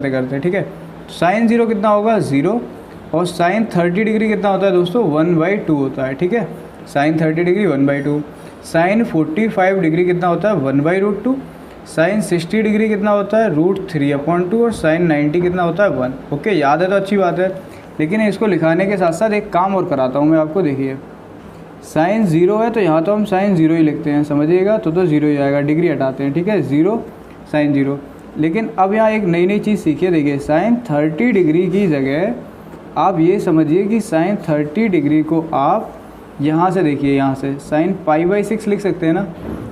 करते हैं, ठीक है। साइन 0 कितना होगा 0, और साइन 30 डिग्री कितना होता है दोस्तों 1/2 होता है, ठीक है। साइन 30 डिग्री 1/2, साइन 45 डिग्री कितना होता है 1/√2, साइन 60 डिग्री कितना होता है √3/2, और साइन 90 कितना होता है 1। ओके, याद है तो अच्छी बात है, लेकिन इसको लिखाने के साथ साथ एक काम और कराता हूँ मैं आपको। देखिए साइन 0 है तो यहाँ तो हम साइन 0 ही लिखते हैं, समझिएगा, तो 0 ही आएगा, डिग्री हटाते हैं, ठीक है, 0 साइन 0। लेकिन अब यहाँ एक नई चीज़ सीखिए। देखिए साइन 30 डिग्री की जगह आप ये समझिए कि साइन 30 डिग्री को आप यहाँ से, देखिए यहाँ से साइन π/6 लिख सकते हैं ना।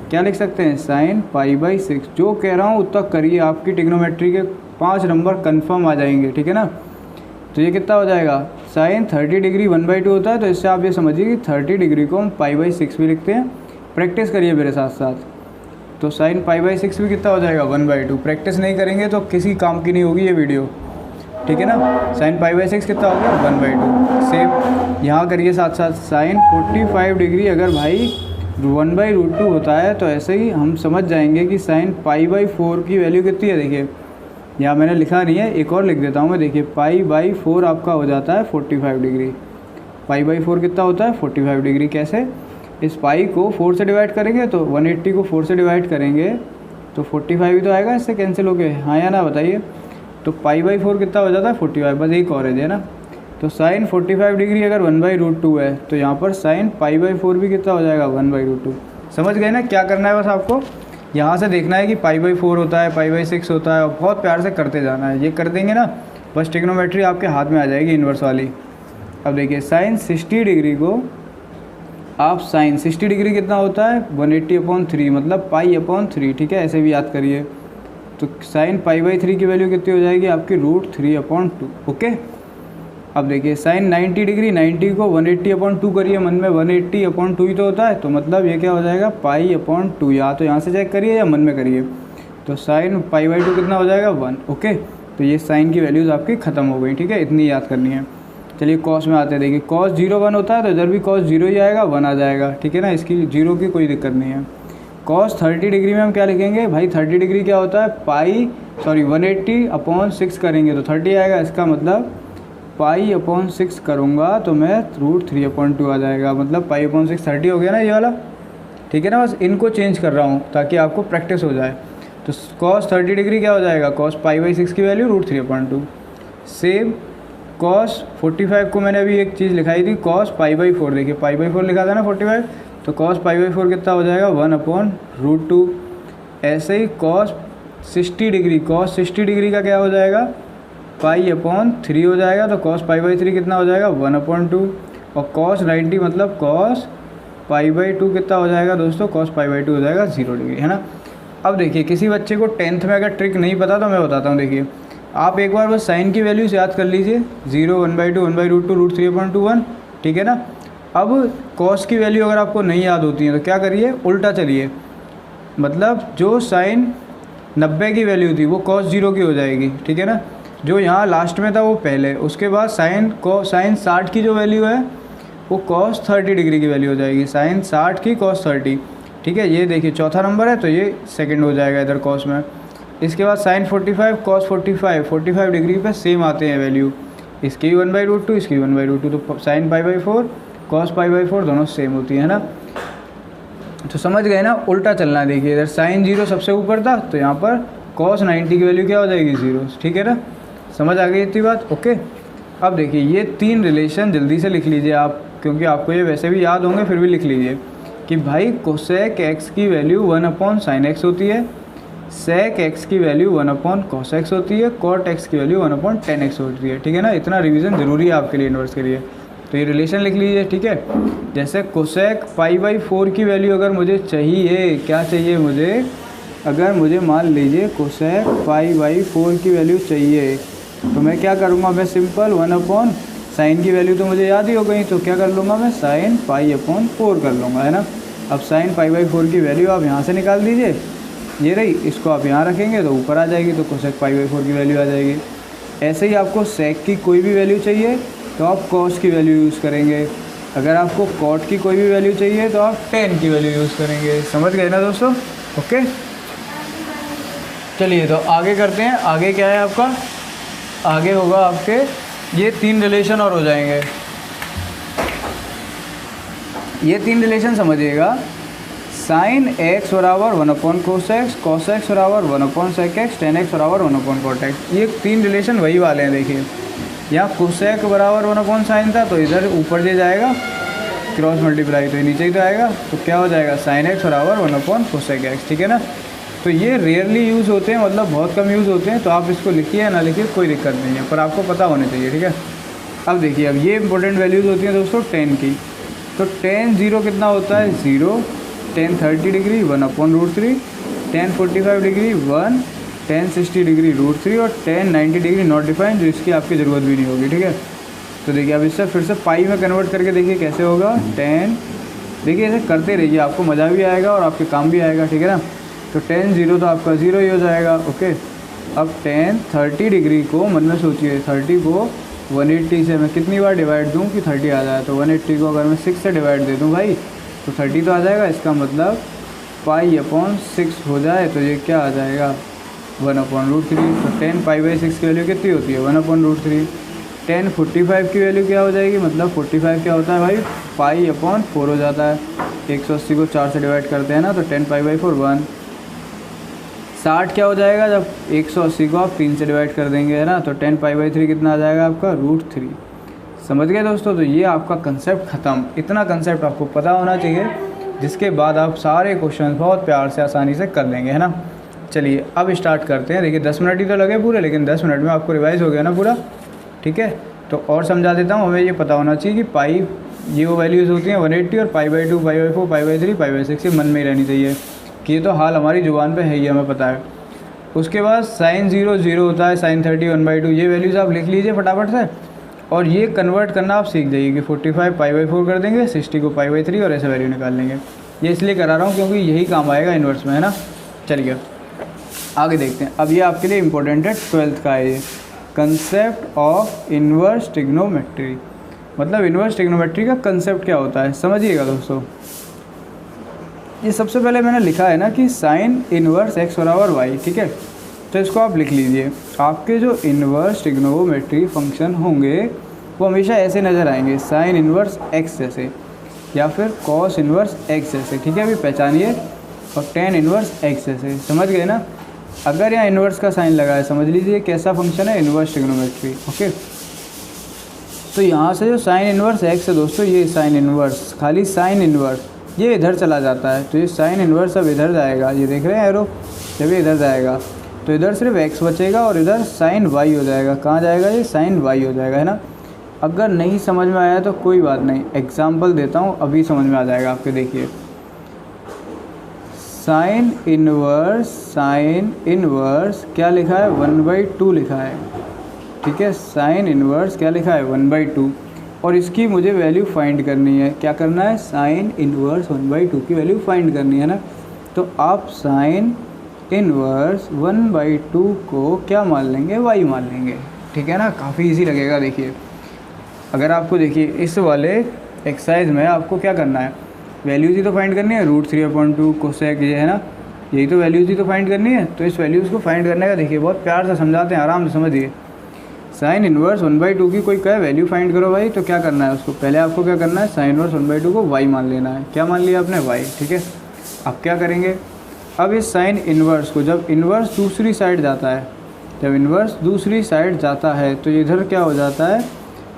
क्या लिख सकते हैं, साइन π/6। जो कह रहा हूँ उतना करिए, आपकी ट्रिग्नोमेट्री के 5 नंबर कन्फर्म आ जाएंगे, ठीक है ना। तो ये कितना हो जाएगा, साइन 30 डिग्री 1/2 होता है, तो इससे आप ये समझिए कि 30 डिग्री को हम π/6 भी लिखते हैं। प्रैक्टिस करिए मेरे साथ साथ, तो साइन π/6 भी कितना हो जाएगा 1/2। प्रैक्टिस नहीं करेंगे तो किसी काम की नहीं होगी ये वीडियो, ठीक है ना। साइन π/6 कितना हो गया 1/2। सेम यहाँ करिए साथ साथ, साइन 45 डिग्री अगर भाई 1/√2 होता है तो ऐसे ही हम समझ जाएंगे कि साइन π/4 की वैल्यू कितनी है। देखिए यहाँ मैंने लिखा नहीं है, एक और लिख देता हूँ मैं। देखिए π/4 आपका हो जाता है 45 डिग्री। π/4 कितना होता है 45 डिग्री। कैसे, इस पाई को 4 से डिवाइड करेंगे तो 180 को 4 से डिवाइड करेंगे तो 45 ही तो आएगा, इससे कैंसिल हो गए, हाँ या ना बताइए। तो π/4 कितना हो जाता है 45, बस एक और है ना। तो साइन 45 डिग्री अगर 1/√2 है तो यहाँ पर साइन π/4 भी कितना हो जाएगा 1/√2। समझ गए ना, क्या करना है बस आपको यहाँ से देखना है कि π/4 होता है, π/6 होता है, और बहुत प्यार से करते जाना है। ये कर देंगे ना बस ट्रिग्नोमेट्री आपके हाथ में आ जाएगी, इन्वर्स वाली। अब देखिए साइन 60 डिग्री को आप, साइन 60 डिग्री कितना होता है 180/3 मतलब π/3, ठीक है, ऐसे भी याद करिए। तो साइन π/3 की वैल्यू कितनी हो जाएगी आपकी √3/2। ओके, अब देखिए साइन 90 डिग्री, 90 को 180/2 करिए मन में, 180/2 ही तो होता है, तो मतलब ये क्या हो जाएगा π/2। या तो यहाँ से चेक करिए या मन में करिए। तो साइन π/2 कितना हो जाएगा 1। ओके, तो ये साइन की वैल्यूज़ आपकी ख़त्म हो गई, ठीक है, इतनी याद करनी है। चलिए कॉस में आते हैं। देखिए कॉस 0 1 होता है तो इधर भी कॉस 0 ही आएगा, 1 आ जाएगा, ठीक है ना, इसकी 0 की कोई दिक्कत नहीं है। कॉस 30 डिग्री में हम क्या लिखेंगे भाई, 30 डिग्री क्या होता है 180/6 करेंगे तो 30 आएगा। इसका मतलब π/6 करूँगा तो मैं √3/2 आ जाएगा, मतलब π/6 30 हो गया ना ये वाला, ठीक है ना। बस इनको चेंज कर रहा हूँ ताकि आपको प्रैक्टिस हो जाए। तो कॉस 30 डिग्री क्या हो जाएगा, कॉस π/6 की वैल्यू √3/2। सेम कॉस 45 को मैंने अभी एक चीज़ लिखाई थी, कॉस π/4। देखिए π/4 लिखा था ना 45, तो कॉस π/4 कितना हो जाएगा 1/√2। ऐसे ही कॉस 60 डिग्री, कॉस 60 डिग्री का क्या हो जाएगा π/3 हो जाएगा, तो कॉस π/3 कितना हो जाएगा 1/2। और कॉस 90 मतलब कॉस π/2 कितना हो जाएगा दोस्तों, कॉस π/2 हो जाएगा 0 डिग्री, है ना। अब देखिए किसी बच्चे को 10th में अगर ट्रिक नहीं पता तो मैं बताता हूँ। देखिए आप एक बार बस साइन की वैल्यूज याद कर लीजिए, 0 1/2 1/√2 √3/2 1, ठीक है ना। अब कॉस की वैल्यू अगर आपको नहीं याद होती है तो क्या करिए, उल्टा चलिए, मतलब जो साइन 90 की वैल्यू थी वो कॉस 0 की हो जाएगी, ठीक है ना। जो यहाँ लास्ट में था वो पहले, उसके बाद साइन 60 की जो वैल्यू है वो कॉस 30 डिग्री की वैल्यू हो जाएगी, साइन 60 की कॉस 30, ठीक है। ये देखिए चौथा नंबर है तो ये सेकंड हो जाएगा इधर कॉस में। इसके बाद साइन 45 कॉस 45 डिग्री पे सेम आते हैं वैल्यू, इसकी 1/√2 इसकी 1/√2, तो साइन π/4 कॉस π/4 दोनों सेम होती है ना। तो समझ गए ना, उल्टा चलना है। देखिए इधर साइन 0 सबसे ऊपर था तो यहाँ पर कॉस 90 की वैल्यू क्या हो जाएगी 0, ठीक है ना। समझ आ गई इतनी बात। ओके, अब देखिए ये 3 रिलेशन जल्दी से लिख लीजिए आप, क्योंकि आपको ये वैसे भी याद होंगे, फिर भी लिख लीजिए कि भाई कोसेक x की वैल्यू 1/sin x होती है, सेक x की वैल्यू 1/cos x होती है, कॉट x की वैल्यू 1/tan x होती है, ठीक है ना। इतना रिवीजन ज़रूरी है आपके लिए इन्वर्स के लिए, तो ये रिलेशन लिख लीजिए, ठीक है। जैसे कोसेक π/4 की वैल्यू अगर मुझे चाहिए, क्या चाहिए मुझे, अगर मुझे मान लीजिए कोसेक π/4 की वैल्यू चाहिए तो मैं क्या करूँगा, मैं सिंपल 1/sin की वैल्यू तो मुझे याद ही हो गई, तो क्या कर लूँगा मैं sin π/4 कर लूँगा, है ना। अब sin π/4 की वैल्यू आप यहाँ से निकाल दीजिए, ये रही, इसको आप यहाँ रखेंगे तो ऊपर आ जाएगी, तो कोसेक π/4 की वैल्यू आ जाएगी। ऐसे ही आपको सेक की कोई भी वैल्यू चाहिए तो आप कॉस की वैल्यू यूज़ करेंगे, अगर आपको कॉट की कोई भी वैल्यू चाहिए तो आप टेन की वैल्यू यूज़ करेंगे। समझ गए ना दोस्तों। ओके, चलिए तो आगे करते हैं। आगे क्या है आपका, आगे होगा आपके ये 3 रिलेशन और हो जाएंगे। ये 3 रिलेशन समझिएगा, साइन एक्स बराबर 1/cos x, cos x बराबर 1/sec x, tan x बराबर 1/cot x। ये 3 रिलेशन वही वाले हैं। देखिए यहाँ cosec बराबर 1/sin था, तो इधर ऊपर दे जाएगा क्रॉस मल्टीप्लाई, तो ये नीचे ही तो आएगा, तो क्या हो जाएगा sin x बराबर 1/cosec x। ठीक है ना। तो ये रेयरली यूज़ होते हैं, मतलब बहुत कम यूज़ होते हैं, तो आप इसको लिखिए या ना लिखिए कोई दिक्कत नहीं है, पर आपको पता होना चाहिए। ठीक है। अब देखिए, अब ये इंपॉर्टेंट वैल्यूज़ होती हैं दोस्तों tan की। तो tan 0 कितना होता है 0, tan 30 degree 1/√3, tan 45 degree 1, tan 60 degree √3 और tan 90 डिग्री नॉट डिफाइंड, जो इसकी आपकी ज़रूरत भी नहीं होगी। ठीक है। तो देखिए अब इससे फिर से पाई में कन्वर्ट करके देखिए कैसे होगा tan। देखिए ऐसे करते रहिए, आपको मज़ा भी आएगा और आपके काम भी आएगा। ठीक है ना। तो tan 0 तो आपका 0 ही हो जाएगा। ओके। अब tan 30 डिग्री को मन में सोचिए, 30 को 180 से मैं कितनी बार डिवाइड दूँ कि 30 आ जाए, तो 180 को अगर मैं 6 से डिवाइड दे दूँ भाई तो 30 तो आ जाएगा। इसका मतलब π/6 हो जाए तो ये क्या आ जाएगा 1/√3। तो tan π/6 की वैल्यू कितनी होती है 1/√3। tan 45 की वैल्यू क्या हो जाएगी, मतलब 45 क्या होता है भाई π/4 हो जाता है। 180 को 4 से डिवाइड करते हैं ना, तो tan π/4 1। 60 क्या हो जाएगा जब 180 को आप 3 से डिवाइड कर देंगे, है ना, तो tan π/3 कितना आ जाएगा आपका √3। समझ गए दोस्तों। तो ये आपका कंसेप्ट ख़त्म। इतना कंसेप्ट आपको पता होना चाहिए, जिसके बाद आप सारे क्वेश्चन बहुत प्यार से आसानी से कर लेंगे, है ना। चलिए अब स्टार्ट करते हैं। देखिए 10 मिनट ही तो लगे पूरे, लेकिन 10 मिनट में आपको रिवाइज़ हो गया ना पूरा। ठीक है। तो और समझा देता हूँ। हमें ये पता होना चाहिए कि पाई ये वो वैल्यूज़ होती हैं 180 और π/2 π/4 π/3 π/6 ये मन में ही रहनी चाहिए कि ये तो हाल हमारी ज़ुबान पे है ही, हमें पता है। उसके बाद sin 0 0 होता है, sin 30 1/2, ये वैल्यूज़ आप लिख लीजिए फटाफट से, और ये कन्वर्ट करना आप सीख जाइए कि 45 π/4 कर देंगे, 60 को π/3 और ऐसे वैल्यू निकाल लेंगे। ये इसलिए करा रहा हूँ क्योंकि यही काम आएगा इन्वर्स में, है ना। चलिए आगे देखते हैं। अब ये आपके लिए इम्पोर्टेंट है, 12th का है ये, कंसेप्ट ऑफ इन्वर्स ट्रिग्नोमेट्री। मतलब इन्वर्स ट्रिग्नोमेट्री का कंसेप्ट क्या होता है समझिएगा दोस्तों। ये सबसे पहले मैंने लिखा है ना कि साइन इन्वर्स x बराबर वाई। ठीक है। तो इसको आप लिख लीजिए। आपके जो इन्वर्स ट्रिग्नोमेट्री फंक्शन होंगे वो हमेशा ऐसे नज़र आएंगे, साइन इन्वर्स x जैसे, या फिर कॉस इन्वर्स x जैसे। ठीक है, अभी पहचानिए, और tan इन्वर्स x जैसे। समझ गए ना। अगर यहाँ इन्वर्स का साइन लगा है, समझ लीजिए कैसा फंक्शन है इन्वर्स ट्रिग्नोमेट्री। ओके। तो यहाँ से जो साइन इन्वर्स x है दोस्तों, ये साइन इन्वर्स, खाली साइन इन्वर्स ये इधर चला जाता है, तो ये साइन इन्वर्स अब इधर जाएगा। ये देख रहे हैं एरो, जब ये इधर जाएगा तो इधर सिर्फ x बचेगा और इधर साइन y हो जाएगा। कहाँ जाएगा ये साइन y हो जाएगा, है ना। अगर नहीं समझ में आया तो कोई बात नहीं, एग्जाम्पल देता हूँ, अभी समझ में आ जाएगा आपके। देखिए साइन इन्वर्स क्या लिखा है 1/2 लिखा है। ठीक है। साइन इन्वर्स क्या लिखा है 1/2, और इसकी मुझे वैल्यू फाइंड करनी है। क्या करना है, साइन इन्वर्स 1/2 की वैल्यू फाइंड करनी है ना। तो आप साइन इन्वर्स 1/2 को क्या मान लेंगे, y मान लेंगे। ठीक है ना, काफ़ी इजी लगेगा। देखिए अगर आपको देखिए इस वाले एक्सरसाइज में आपको क्या करना है, वैल्यूज़ ही तो फाइंड करनी है, √3/2 कोसेक ये है ना, यही तो वैल्यूज़ ही तो फाइंड करनी है। तो इस वैल्यूज़ को फाइंड करने का देखिए बहुत प्यार से समझाते हैं, आराम से समझिए। साइन इन्वर्स 1/2 की कोई कहे वैल्यू फाइंड करो भाई, तो क्या करना है उसको, पहले आपको क्या करना है, साइन इन्वर्स 1/2 को y मान लेना है। क्या मान लिया आपने, y। ठीक है। अब क्या करेंगे, अब इस साइन इन्वर्स को जब इन्वर्स दूसरी साइड जाता है, जब इन्वर्स दूसरी साइड जाता है तो इधर क्या हो जाता है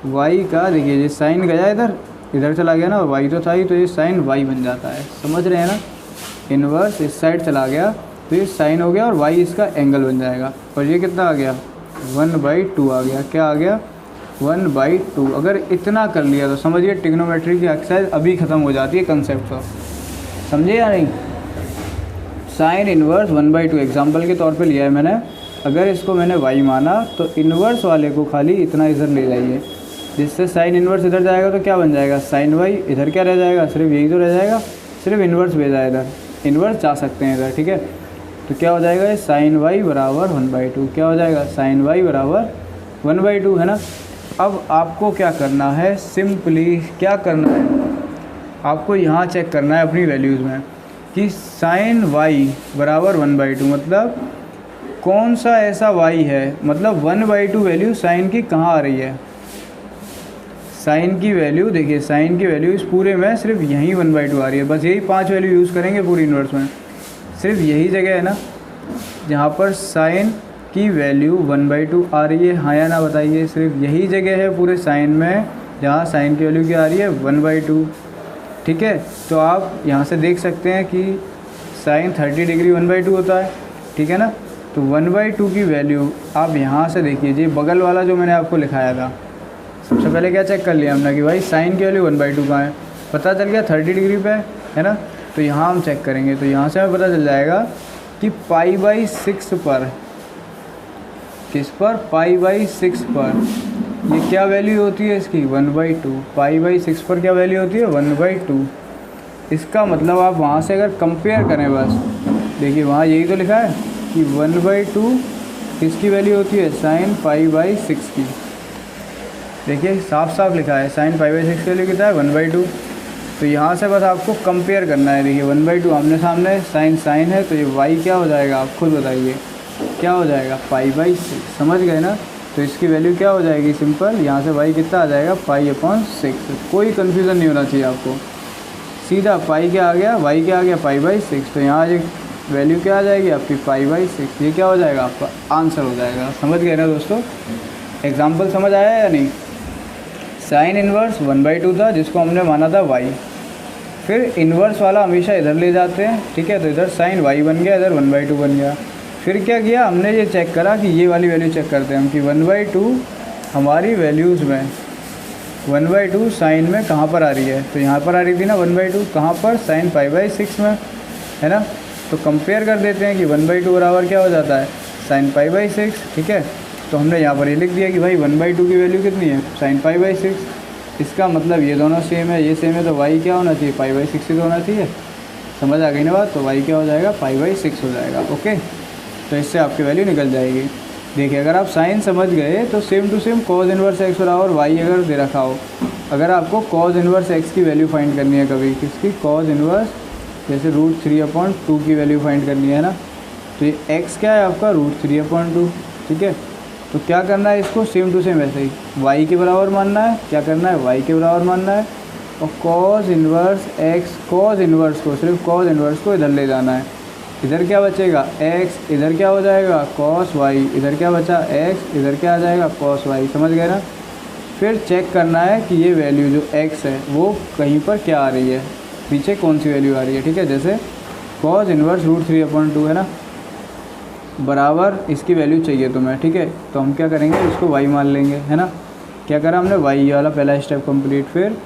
y का, देखिए ये साइन गया इधर चला गया ना, और y तो था ही, तो ये साइन y बन जाता है। समझ रहे हैं ना। इन्वर्स इस साइड चला गया तो ये साइन हो गया और y इसका एंगल बन जाएगा, और ये कितना आ गया 1/2 आ गया। क्या आ गया 1/2। अगर इतना कर लिया तो समझिए ट्रिग्नोमेट्री की एक्सरसाइज अभी ख़त्म हो जाती है कंसेप्ट को, समझे या नहीं। साइन इन्वर्स 1/2 एग्जाम्पल के तौर पे लिया है मैंने। अगर इसको मैंने y माना तो इन्वर्स वाले को खाली इतना इधर ले जाइए, जिससे साइन इन्वर्स इधर जाएगा तो क्या बन जाएगा साइन y। इधर क्या रह जाएगा, सिर्फ यही तो रह जाएगा, सिर्फ इन्वर्स भेजा है इधर, इन्वर्स जा सकते हैं इधर। ठीक है। तो क्या हो जाएगा ये साइन y बराबर 1/2। क्या हो जाएगा साइन y बराबर 1/2, है ना। अब आपको क्या करना है, सिंपली क्या करना है, आपको यहाँ चेक करना है अपनी वैल्यूज़ में कि साइन y बराबर 1/2, मतलब कौन सा ऐसा y है, मतलब 1/2 वैल्यू साइन की कहाँ आ रही है। साइन की वैल्यू देखिए, साइन की वैल्यू इस पूरे में सिर्फ यहीं 1/2 आ रही है, बस यही 5 वैल्यू यूज़ करेंगे पूरी इन्वर्स में। सिर्फ यही जगह है ना जहाँ पर साइन की वैल्यू 1/2 आ रही है, हाँ या ना बताइए। सिर्फ यही जगह है पूरे साइन में जहाँ साइन की वैल्यू क्या आ रही है, 1/2। ठीक है, तो आप यहाँ से देख सकते हैं कि साइन 30 डिग्री 1/2 होता है, ठीक है ना। तो 1/2 की वैल्यू आप यहाँ से देखिए, जी बगल वाला जो मैंने आपको लिखाया था, सबसे पहले क्या चेक कर लिया हमने कि भाई साइन की वैल्यू 1/2 कहाँ है, पता चल गया 30 डिग्री पे है ना। तो यहाँ हम चेक करेंगे, तो यहाँ से हमें पता चल जाएगा कि π/6 पर, किस पर, π/6 पर ये क्या वैल्यू होती है इसकी, 1/2। π/6 पर क्या वैल्यू होती है, 1/2। इसका मतलब आप वहाँ से अगर कंपेयर करें, बस देखिए वहाँ यही तो लिखा है कि 1/2 किसकी वैल्यू होती है, साइन π/6 की। देखिए साफ साफ लिखा है, साइन π/6 के लिए कितना है, 1/2। तो यहाँ से बस आपको कंपेयर करना है। देखिए 1/2 आमने सामने, साइन साइन है, तो ये y क्या हो जाएगा, आप खुद बताइए क्या हो जाएगा, π/6। समझ गए ना। तो इसकी वैल्यू क्या हो जाएगी, सिंपल, यहाँ से y कितना आ जाएगा, π/6। कोई कन्फ्यूज़न नहीं होना चाहिए आपको, सीधा पाई क्या आ गया, y क्या आ गया, π/6। तो यहाँ एक वैल्यू क्या आ जाएगी आपकी, π/6। ये क्या हो जाएगा, आपका आंसर हो जाएगा। समझ गए ना दोस्तों, एग्जाम्पल समझ आया या नहीं। साइन इन्वर्स 1/2 था जिसको हमने माना था y, फिर इन्वर्स वाला हमेशा इधर ले जाते हैं, ठीक है। तो इधर साइन y बन गया, इधर 1/2 बन गया। फिर क्या किया हमने, ये चेक करा कि ये वाली वैल्यू चेक करते हैं हम कि 1/2 हमारी वैल्यूज़ में 1/2 साइन में कहाँ पर आ रही है, तो यहाँ पर आ रही थी ना 1/2, कहाँ पर, साइन π/6 में, है ना। तो कंपेयर कर देते हैं कि 1/2 बराबर क्या हो जाता है, साइन π/6, ठीक है। तो हमने यहाँ पर ये लिख दिया कि भाई 1/2 की वैल्यू कितनी है, साइन π/6। इसका मतलब ये दोनों सेम है, ये सेम है, तो y क्या होना चाहिए, π/6 ही होना चाहिए। समझ आ गई ना बात। तो y क्या हो जाएगा, π/6 हो जाएगा। ओके, तो इससे आपकी वैल्यू निकल जाएगी। देखिए अगर आप साइन समझ गए तो same to same cos inverse x और y अगर दे रखा हो, अगर आपको कॉज इन्वर्स x की वैल्यू फाइंड करनी है कभी, किसकी, कॉज इन्वर्स, जैसे √3/2 की वैल्यू फाइंड करनी है ना, तो ये x क्या है आपका, √3/2, ठीक है। तो क्या करना है, इसको सेम टू सेम ऐसे ही y के बराबर मानना है, क्या करना है, y के बराबर मानना है, और cause inverse x, cause inverse को, सिर्फ कॉज इन्वर्स को इधर ले जाना है। इधर क्या बचेगा, x, इधर क्या हो जाएगा, cos y, इधर क्या बचा, x, इधर क्या आ जाएगा, cos y। समझ गए ना। फिर चेक करना है कि ये वैल्यू जो x है वो कहीं पर क्या आ रही है, पीछे कौन सी वैल्यू आ रही है, ठीक है। जैसे cos इन्वर्स √3/2 है ना, बराबर इसकी वैल्यू चाहिए तुम्हें, ठीक है। तो हम क्या करेंगे, इसको y मान लेंगे, है ना। क्या करा हमने, y वाला पहला स्टेप कंप्लीट। फिर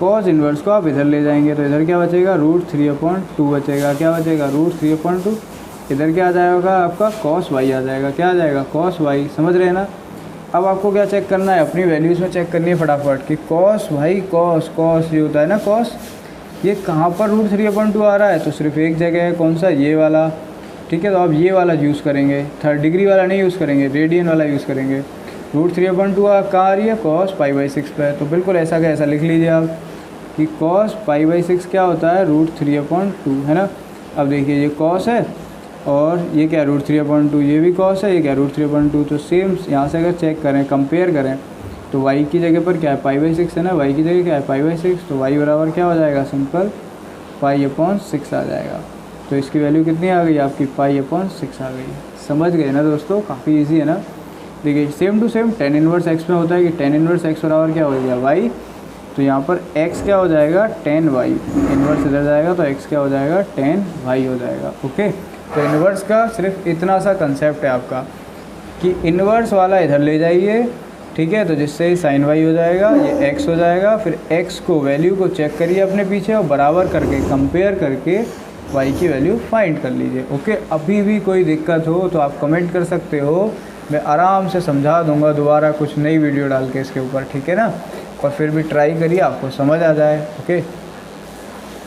कॉज इन्वर्स को आप इधर ले जाएंगे, तो इधर क्या बचेगा, √3/2 बचेगा, क्या बचेगा, √3/2। इधर क्या आ जाएगा आपका, cos y आ जाएगा, क्या आ जाएगा, cos y। समझ रहे हैं ना। अब आपको क्या चेक करना है, अपनी वैल्यूज़ में चेक करनी है फटाफट कि cos भाई, cos ये होता है ना cos, ये कहाँ पर √3/2 आ रहा है, तो सिर्फ एक जगह है, कौन सा, ये वाला, ठीक है। तो आप ये वाला यूज़ करेंगे, 3rd डिग्री वाला नहीं यूज़ करेंगे, रेडियन वाला यूज़ करेंगे। √3/2 कहाँ आ रही है, cos π/6 पे। तो बिल्कुल ऐसा का ऐसा लिख लीजिए आप कि cos π/6 क्या होता है, √3/2, है ना। अब देखिए ये cos है और ये क्या, √3/2, ये भी cos है, ये क्या, √3/2। तो सेम यहाँ से अगर चेक करें, कंपेयर करें, तो y की जगह पर क्या है, π/6 है ना, y की जगह क्या है, π/6। तो y बराबर क्या हो जाएगा, सिंपल π/6 आ जाएगा। तो इसकी वैल्यू कितनी आ गई आपकी, π/6 आ गई। समझ गए ना दोस्तों, काफ़ी ईजी है ना। देखिए same to same tan inverse x में होता है कि tan इन्वर्स x बराबर क्या हो गया, y। तो यहाँ पर x क्या हो जाएगा, tan y, इन्वर्स इधर जाएगा तो x क्या हो जाएगा, tan y हो जाएगा। ओके, तो इन्वर्स का सिर्फ इतना सा कंसेप्ट है आपका कि इन्वर्स वाला इधर ले जाइए, ठीक है। तो जिससे साइन y हो जाएगा, ये x हो जाएगा। फिर x को, वैल्यू को चेक करिए अपने पीछे और बराबर करके, कंपेयर करके y की वैल्यू फाइंड कर लीजिए। ओके, अभी भी कोई दिक्कत हो तो आप कमेंट कर सकते हो, मैं आराम से समझा दूंगा दोबारा कुछ नई वीडियो डाल के इसके ऊपर, ठीक है ना। और फिर भी ट्राई करिए, आपको समझ आ जाए। ओके,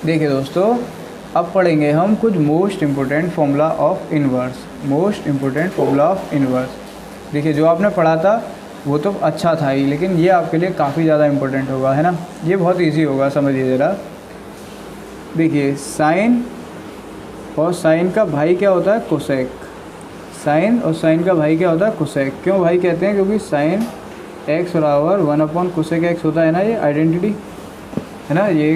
देखिए दोस्तों, अब पढ़ेंगे हम कुछ most important formula of inverse. Most important formula of inverse, देखिए जो आपने पढ़ा था वो तो अच्छा था ही, लेकिन ये आपके लिए काफ़ी ज़्यादा इम्पोर्टेंट होगा, है ना। ये बहुत ईजी होगा, समझिए ज़रा। देखिए साइन और साइन का भाई क्या होता है, कोसेक। साइन और साइन का भाई क्या होता है कोसेक। क्यों भाई कहते हैं? क्योंकि साइन एक्स बराबर 1 कोसेक एक्स होता है ना, ये आइडेंटिटी है ना, ये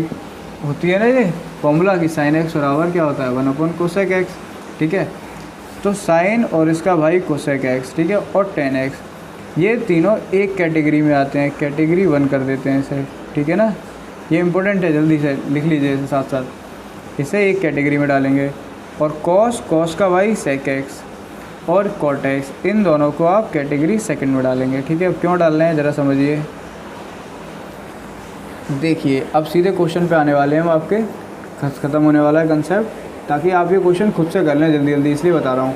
होती है ना ये फॉर्मूला कि साइन एक्स बराबर क्या होता है 1 कोसेक एक्स। ठीक है, तो साइन और इसका भाई कोसेक एक्स, ठीक है, और टेन एक्स, ये तीनों एक कैटेगरी में आते हैं, कैटेगरी 1 कर देते हैं इसे। ठीक है ना, ये इंपॉर्टेंट है, जल्दी से लिख लीजिए इसे साथ साथ, इसे एक कैटेगरी में डालेंगे। और कॉस का भाई सेक एक्स और कॉट एक्स, इन दोनों को आप कैटेगरी सेकंड में डालेंगे। ठीक है, अब क्यों डाल रहे हैं ज़रा समझिए। देखिए अब सीधे क्वेश्चन पे आने वाले हैं हम, आपके ख़त्म होने वाला है कंसेप्ट, ताकि आप ये क्वेश्चन खुद से कर लें जल्दी जल्दी, इसलिए बता रहा हूँ।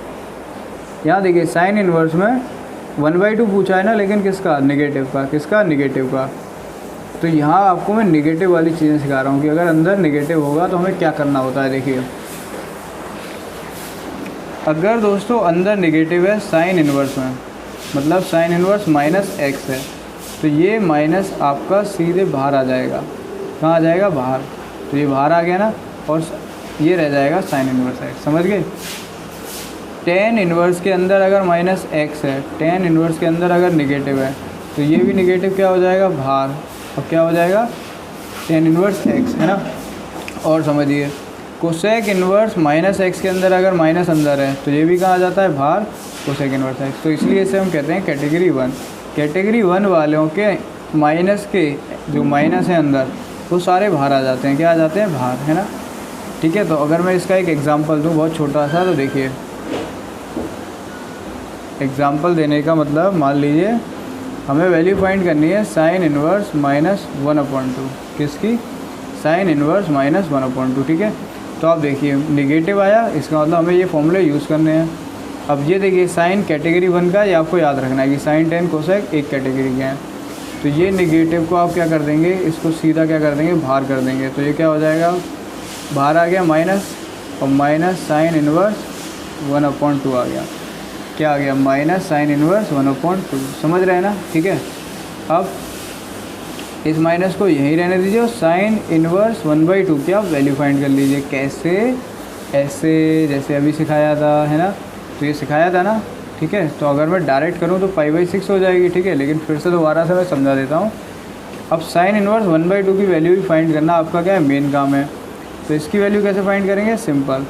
यहाँ देखिए साइन इन्वर्स में 1/2 पूछा है ना, लेकिन किसका? नेगेटिव का। किसका? नेगेटिव का। तो यहाँ आपको मैं नेगेटिव वाली चीज़ें सिखा रहा हूँ कि अगर अंदर नेगेटिव होगा तो हमें क्या करना होता है। देखिए अगर दोस्तों अंदर नेगेटिव है साइन इन्वर्स में, मतलब साइन इन्वर्स माइनस एक्स है, तो ये माइनस आपका सीधे बाहर आ जाएगा। कहाँ आ जाएगा? बाहर। तो ये बाहर आ गया ना, और ये रह जाएगा साइन इन्वर्स एक्स। समझ गए? टेन इन्वर्स के अंदर अगर माइनस एक्स है, टेन इन्वर्स के अंदर अगर नेगेटिव है, तो ये भी नेगेटिव क्या हो जाएगा? बाहर। अब क्या हो जाएगा? टेन इन्वर्स एक्स, है ना। और समझिए कोसेक इन्वर्स माइनस एक्स के अंदर अगर माइनस अंदर है, तो ये भी कहाँ आ जाता है? बाहर, कोसेक इन्वर्स एक्स। तो इसलिए इसे हम कहते हैं कैटेगरी 1। कैटेगरी 1 वालों के माइनस के जो माइनस है अंदर, वो सारे बाहर आ जाते हैं। क्या आ जाते हैं? बाहर, है ना। ठीक है, तो अगर मैं इसका एक एग्जांपल दूं बहुत छोटा सा, तो देखिए एग्जांपल देने का मतलब, मान लीजिए हमें वैल्यू फाइंड करनी है साइन इन्वर्स माइनस 1/2। किसकी? Sign inverse minus 1/2। ठीक है, तो आप देखिए निगेटिव आया, इसका मतलब हमें ये फॉर्मूले यूज़ करने हैं। अब ये देखिए साइन कैटेगरी 1 का, ये आपको याद रखना है कि साइन टेन कोसेक एक कैटेगरी के हैं। तो ये निगेटिव को आप क्या कर देंगे? इसको सीधा क्या कर देंगे? बाहर कर देंगे। तो ये क्या हो जाएगा? बाहर आ गया माइनस, और माइनस साइन इन्वर्स 1/2 आ गया। क्या आ गया? Minus sign inverse 1/2। समझ रहे हैं ना? ठीक है, अब इस माइनस को यहीं रहने दीजिए और साइन इन्वर्स 1/2 की आप वैल्यू फाइंड कर लीजिए। कैसे? ऐसे, जैसे अभी सिखाया था, है ना। तो ये सिखाया था ना, ठीक है। तो अगर मैं डायरेक्ट करूँ तो π/6 हो जाएगी। ठीक है, लेकिन फिर से दोबारा से मैं समझा देता हूँ। अब साइन इन्वर्स 1/2 की वैल्यू भी फाइंड करना आपका क्या है? मेन काम है। तो इसकी वैल्यू कैसे फाइंड करेंगे? सिंपल,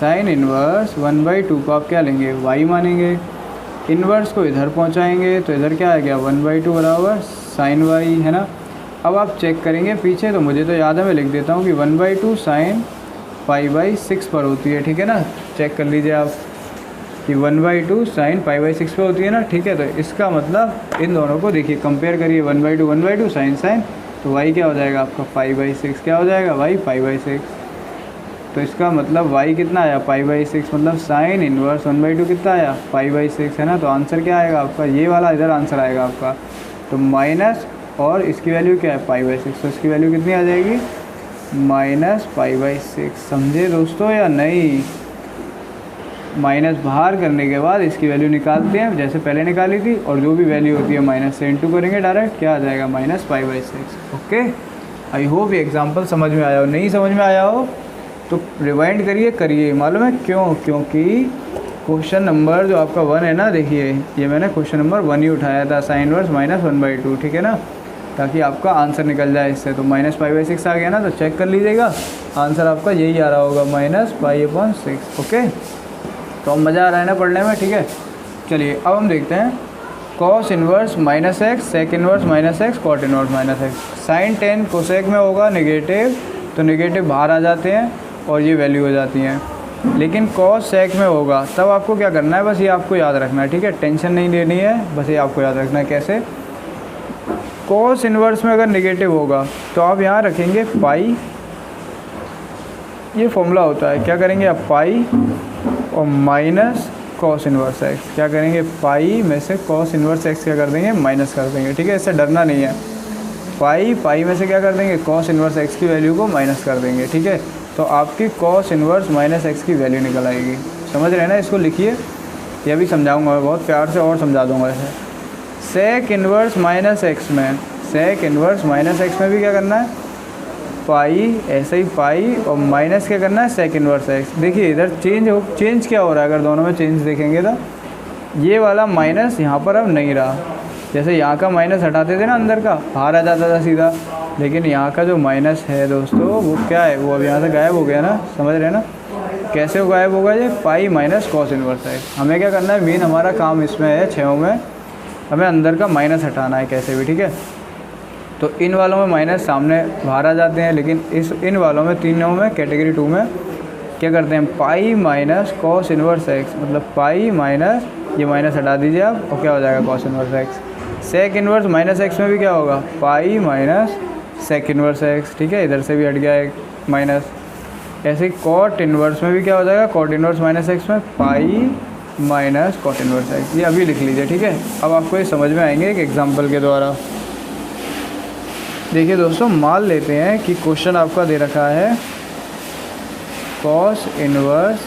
साइन इन्वर्स 1/2 को आप क्या लेंगे? y मानेंगे। इन्वर्स को इधर पहुंचाएंगे, तो इधर क्या आ गया? 1/2 बराबर साइन y, है ना। अब आप चेक करेंगे पीछे, तो मुझे तो याद है, मैं लिख देता हूँ कि 1/2 साइन π/6 पर होती है। ठीक है ना, चेक कर लीजिए आप कि 1/2 साइन π/6 पे होती है ना। ठीक है, तो इसका मतलब इन दोनों को देखिए कंपेयर करिए, 1/2 साइन साइन, तो y क्या हो जाएगा आपका? π/6। क्या हो जाएगा? y π/6। तो इसका मतलब y कितना आया? π/6। मतलब साइन इन्वर्स 1/2 कितना आया? π/6, है ना। तो आंसर क्या आएगा आपका? ये वाला इधर आंसर आएगा आपका। तो माइनस, और इसकी वैल्यू क्या है? π/6। तो इसकी वैल्यू कितनी आ जाएगी? माइनस π/6। समझे दोस्तों या नहीं? माइनस बाहर करने के बाद इसकी वैल्यू निकालते हैं जैसे पहले निकाली थी, और जो भी वैल्यू होती है माइनस से इंटू करेंगे डायरेक्ट, क्या आ जाएगा? माइनस π/6। ओके, आई होप ये एग्जांपल समझ में आया हो। नहीं समझ में आया हो तो रिवाइंड करिए। मालूम है क्यों? क्योंकि क्वेश्चन नंबर जो आपका 1 है ना, देखिए ये मैंने क्वेश्चन नंबर 1 ही उठाया था, साइन इन्वर्स माइनस 1/2। ठीक है ना, ताकि आपका आंसर निकल जाए इससे। तो माइनस π/6 आ गया ना, तो चेक कर लीजिएगा, आंसर आपका यही आ रहा होगा, माइनस π/6। ओके, तो अब मज़ा आ रहा है ना पढ़ने में? ठीक है, चलिए अब हम देखते हैं cos inverse minus x, sec inverse minus x, cot inverse minus x. Sine tan cosec में होगा नेगेटिव, तो नेगेटिव बाहर आ जाते हैं और ये वैल्यू हो जाती हैं। लेकिन कॉस सेक में होगा तब आपको क्या करना है? बस ये आपको याद रखना है। ठीक है, टेंशन नहीं लेनी है, बस ये आपको याद रखना है। कैसे? कॉस इन्वर्स में अगर नेगेटिव होगा तो आप यहाँ रखेंगे पाई, ये फॉर्मूला होता है। क्या करेंगे आप? पाई और माइनस कॉस इन्वर्स एक्स। क्या करेंगे? पाई में से कॉस इन्वर्स एक्स क्या कर देंगे? माइनस कर देंगे। ठीक है, इससे डरना नहीं है। पाई में से क्या कर देंगे? कॉस इन्वर्स एक्स की वैल्यू को माइनस कर देंगे। ठीक है, तो आपकी कॉस इन्वर्स माइनस एक्स की वैल्यू निकल आएगी। समझ रहे हैं ना? इसको लिखिए, यह भी समझाऊंगा मैं बहुत प्यार से, और समझा दूंगा इसे। सेक इन्वर्स माइनस एक्स में, सेक इन्वर्स माइनस एक्स में भी क्या करना है? पाई, ऐसे ही पाई और माइनस क्या करना है सेक इनवर्स एक्स। देखिए इधर चेंज क्या हो रहा है, अगर दोनों में चेंज देखेंगे तो ये वाला माइनस यहाँ पर अब नहीं रहा। जैसे यहाँ का माइनस हटाते थे ना अंदर का, बाहर आ जाता था सीधा, लेकिन यहाँ का जो माइनस है दोस्तों वो क्या है, वो अब यहाँ से गायब हो गया ना, समझ रहे हैं ना कैसे वो गायब होगा। ये pi minus cos inverse x. हमें क्या करना है, मेन हमारा काम इसमें है 6 में, हमें अंदर का माइनस हटाना है कैसे भी, ठीक है। तो इन वालों में माइनस सामने बाहर आ जाते हैं, लेकिन इन वालों में तीनों में कैटेगरी 2 में क्या करते हैं, pi minus cos inverse x, मतलब पाई माइनस ये माइनस हटा दीजिए आप और क्या हो जाएगा cos inverse x. Sec inverse minus x में भी क्या होगा, pi minus sec inverse x, ठीक है, इधर से भी हट गया एक माइनस। ऐसे ही कॉट इनवर्स में भी क्या हो जाएगा, कॉट इनवर्स माइनस एक्स में pi minus cot inverse x. ये अभी लिख लीजिए, ठीक है। अब आपको ये समझ में आएंगे एक एग्जांपल के द्वारा। देखिए दोस्तों, मान लेते हैं कि क्वेश्चन आपका दे रखा है कॉस इनवर्स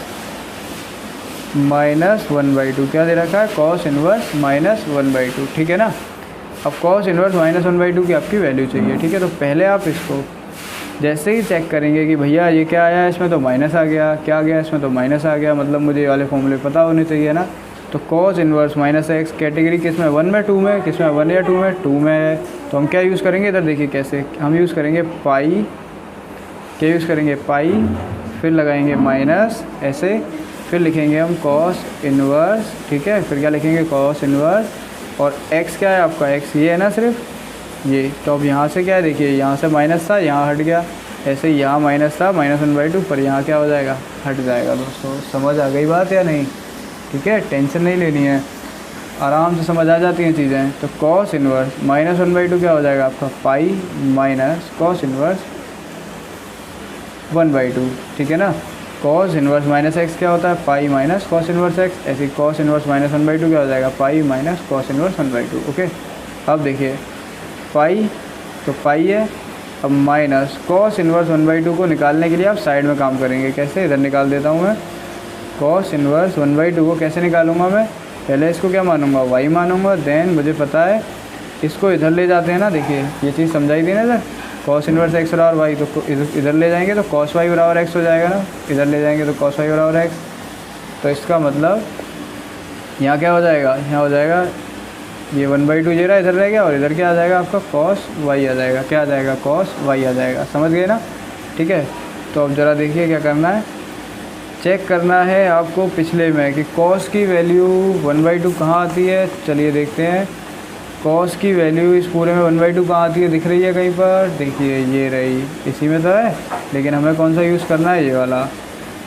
माइनस 1/2, क्या दे रखा है, कॉस इनवर्स माइनस 1/2, ठीक है ना। अब कॉस इनवर्स माइनस 1/2 की आपकी वैल्यू चाहिए, ठीक है। तो पहले आप इसको जैसे ही चेक करेंगे कि भैया ये क्या आया है, इसमें तो माइनस आ गया, क्या आ गया इसमें तो माइनस आ गया, मतलब मुझे ये वाले फॉर्मूले पता होने चाहिए ना। तो cos inverse minus x category किस में, 1 में 2 में, किस में 1 या 2 में, 2 में है। तो हम क्या यूज़ करेंगे, इधर देखिए कैसे हम यूज़ करेंगे पाई, क्या यूज़ करेंगे पाई, फिर लगाएंगे माइनस ऐसे, फिर लिखेंगे हम कॉस इनवर्स, ठीक है। फिर क्या लिखेंगे, कॉस इनवर्स, और एक्स क्या है आपका, एक्स ये है ना सिर्फ ये। तो अब यहाँ से क्या है, देखिए यहाँ से माइनस था, यहाँ हट गया, ऐसे यहाँ माइनस था माइनस 1/2, पर यहाँ क्या हो जाएगा, हट जाएगा। दोस्तों समझ आ गई बात या नहीं, ठीक है, टेंशन नहीं लेनी है, आराम से समझ आ जाती हैं चीज़ें। तो कॉस इनवर्स माइनस 1/2 क्या हो जाएगा आपका, पाई माइनस कॉस इनवर्स 1/2, ठीक है ना। कॉस इनवर्स माइनस एक्स क्या होता है, pi minus cos inverse x. ऐसे कॉस इनवर्स माइनस 1/2 क्या हो जाएगा, pi minus cos inverse 1/2, okay. अब देखिए पाई तो पाई है, अब माइनस कॉस इनवर्स 1/2 को निकालने के लिए आप साइड में काम करेंगे। कैसे, इधर निकाल देता हूँ मैं, कॉस इनवर्स 1/2 को कैसे निकालूंगा मैं, पहले इसको क्या मानूंगा, वाई मानूंगा, देन मुझे पता है इसको इधर ले जाते हैं ना, देखिए ये चीज़ समझाई थी ना इधर, कॉस इनवर्स एक्स बराबर वाई, तो इधर ले जाएंगे तो कॉस वाई बराबर एक्स हो जाएगा ना, इधर ले जाएंगे तो कॉस वाई बराबर एक्स। तो इसका मतलब यहाँ क्या हो जाएगा, यहाँ हो जाएगा ये 1/2 जे रहा इधर रह गया, और इधर क्या आ जाएगा आपका कॉस वाई आ जाएगा, क्या आ जाएगा, कॉस वाई आ जाएगा, समझ गए ना, ठीक है। तो अब ज़रा देखिए क्या करना है, चेक करना है आपको पिछले में कि कॉस की वैल्यू 1/2 कहाँ आती है। चलिए देखते हैं, कॉस की वैल्यू इस पूरे में 1/2 कहाँ आती है, दिख रही है कहीं पर, देखिए ये रही, इसी में तो है, लेकिन हमें कौन सा यूज़ करना है, ये वाला।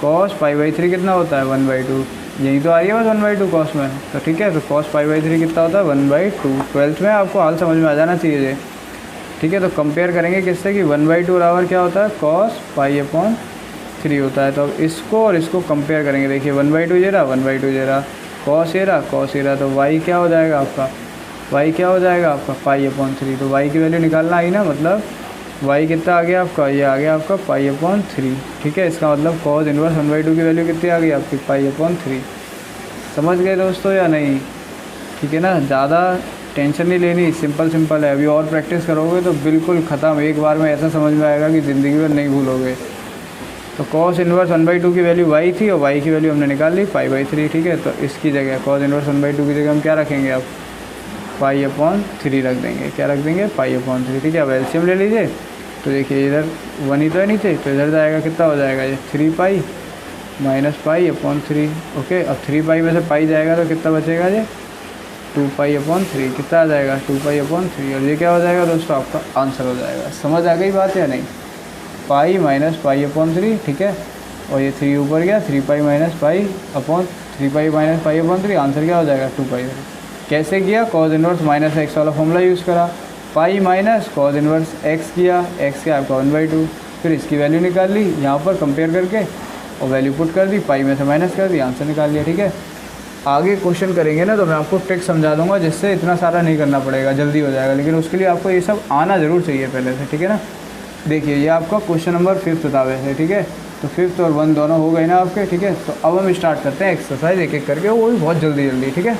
कॉस पाई/3 कितना होता है, 1/2, यही तो आ रही है बस 1/2 कॉस में, तो ठीक है। तो कॉस पाई/3 कितना होता है, 1/2। 12th में आपको हाल समझ में आ जाना चाहिए, ठीक है। तो कंपेयर करेंगे किससे कि 1/2 बराबर क्या होता है, कॉस पाई/3 होता है। तो अब इसको और इसको कंपेयर करेंगे, देखिए 1/2 ये रहा, 1/2 ये रहा, कॉस ये रहा, कॉस ये रहा, तो वाई क्या हो जाएगा आपका, वाई क्या हो जाएगा आपका, पाई/3। तो वाई की वैल्यू निकालना आई ना, मतलब वाई कितना आ गया आपका, ये आ गया आपका पाई/3, ठीक है। इसका मतलब कॉस इनवर्स 1/2 की वैल्यू कितनी आ गई आपकी, पाई/3। समझ गए दोस्तों या नहीं, ठीक है ना। ज़्यादा टेंशन नहीं लेनी, सिंपल है। अभी और प्रैक्टिस करोगे तो बिल्कुल ख़त्म, एक बार में ऐसा समझ में आएगा कि ज़िंदगी में नहीं भूलोगे। तो कॉस इनवर्स 1/2 की वैल्यू वाई थी, और वाई की वैल्यू हमने निकाल ली पाई/3, ठीक है। तो इसकी जगह कॉस इनवर्स 1/2 की जगह हम क्या रखेंगे, अब पाई/3 रख देंगे, क्या रख देंगे, पाई/3, ठीक है। अब एलसीएम ले लीजिए, तो देखिए इधर 1 ही तो है नीचे, तो इधर जाएगा, कितना हो जाएगा ये 3 पाई माइनस पाई/3, ओके। अब 3 पाई में से पाई जाएगा तो कितना बचेगा, ये 2 पाई/3, कितना आ जाएगा, 2 पाई/3, और ये क्या हो जाएगा दोस्तों, आपका आंसर हो जाएगा। समझ आ गई बात या नहीं, पाई माइनस पाई/3, ठीक है, और ये 3 ऊपर गया, 3 पाई माइनस पाई/3, आंसर क्या हो जाएगा, 2 पाई। कैसे किया, कॉस इनवर्स माइनस एक्स वाला फॉर्मूला यूज़ करा, pi minus cos inverse x किया, एक्स क्या आपका 1/2, फिर इसकी वैल्यू निकाल ली यहाँ पर कंपेयर करके, और वैल्यू पुट कर दी, पाई में से माइनस कर दी, आंसर निकाल लिया, ठीक है। आगे क्वेश्चन करेंगे ना तो मैं आपको ट्रिक समझा दूंगा, जिससे इतना सारा नहीं करना पड़ेगा, जल्दी हो जाएगा, लेकिन उसके लिए आपको ये सब आना ज़रूर चाहिए पहले से, ठीक है ना। देखिए ये आपका क्वेश्चन नंबर 5th बता है, ठीक है। तो 5th और 1 दोनों हो गए ना आपके, ठीक है। तो अब हम स्टार्ट करते हैं एक्सरसाइज एक एक करके, वो भी बहुत जल्दी, ठीक है।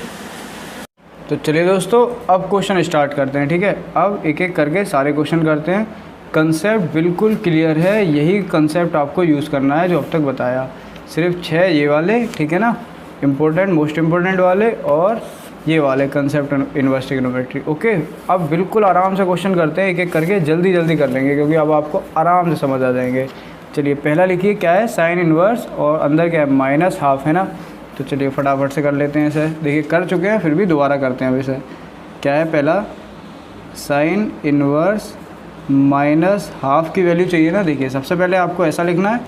तो चलिए दोस्तों, अब क्वेश्चन स्टार्ट करते हैं, ठीक है। अब एक एक करके सारे क्वेश्चन करते हैं। कंसेप्ट बिल्कुल क्लियर है, यही कंसेप्ट आपको यूज़ करना है जो अब तक बताया। सिर्फ 6 ये वाले, ठीक है ना, इम्पोर्टेंट मोस्ट इम्पोर्टेंट वाले, और ये वाले कंसेप्ट इनवर्स ट्रिग्नोमेट्री। ओके, अब बिल्कुल आराम से क्वेश्चन करते हैं, एक एक करके जल्दी जल्दी कर लेंगे क्योंकि अब आपको आराम से समझ आ जाएंगे। चलिए पहला लिखिए क्या है, साइन इनवर्स, और अंदर क्या है -12 है ना। तो चलिए फटाफट से कर लेते हैं इसे। देखिए कर चुके हैं फिर भी दोबारा करते हैं। वैसे क्या है, पहला साइन इनवर्स -12 की वैल्यू चाहिए ना। देखिए सबसे पहले आपको ऐसा लिखना है,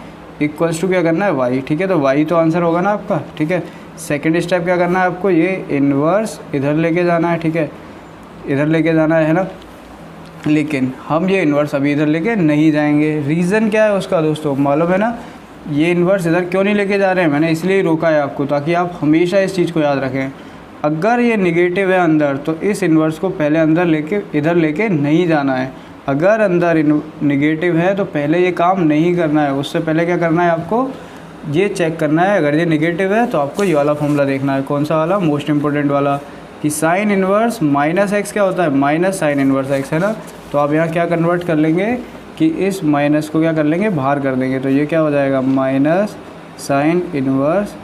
इक्वल्स टू क्या करना है y, ठीक है, तो y तो आंसर होगा ना आपका, ठीक है। सेकंड स्टेप क्या करना है आपको, ये इन्वर्स इधर लेके जाना है, ठीक है, इधर लेके जाना है ना। लेकिन हम ये इन्वर्स अभी इधर लेके नहीं जाएंगे। रीज़न क्या है उसका दोस्तों, मालूम है ना, ये इन्वर्स इधर क्यों नहीं लेके जा रहे हैं, मैंने इसलिए रोका है आपको, ताकि आप हमेशा इस चीज़ को याद रखें। अगर ये निगेटिव है अंदर तो इस इन्वर्स को पहले अंदर लेके इधर लेके नहीं जाना है। अगर अंदर निगेटिव है तो पहले ये काम नहीं करना है, उससे पहले क्या करना है आपको, ये चेक करना है। अगर ये निगेटिव है तो आपको ये वाला फॉर्मूला देखना है। कौन सा वाला, मोस्ट इंपॉर्टेंट वाला, कि साइन इन्वर्स -x क्या होता है, माइनस साइन इन्वर्स x है ना। तो आप यहाँ क्या कन्वर्ट कर लेंगे कि इस माइनस को क्या कर लेंगे, बाहर कर देंगे। तो ये क्या हो जाएगा, माइनस साइन इन्वर्स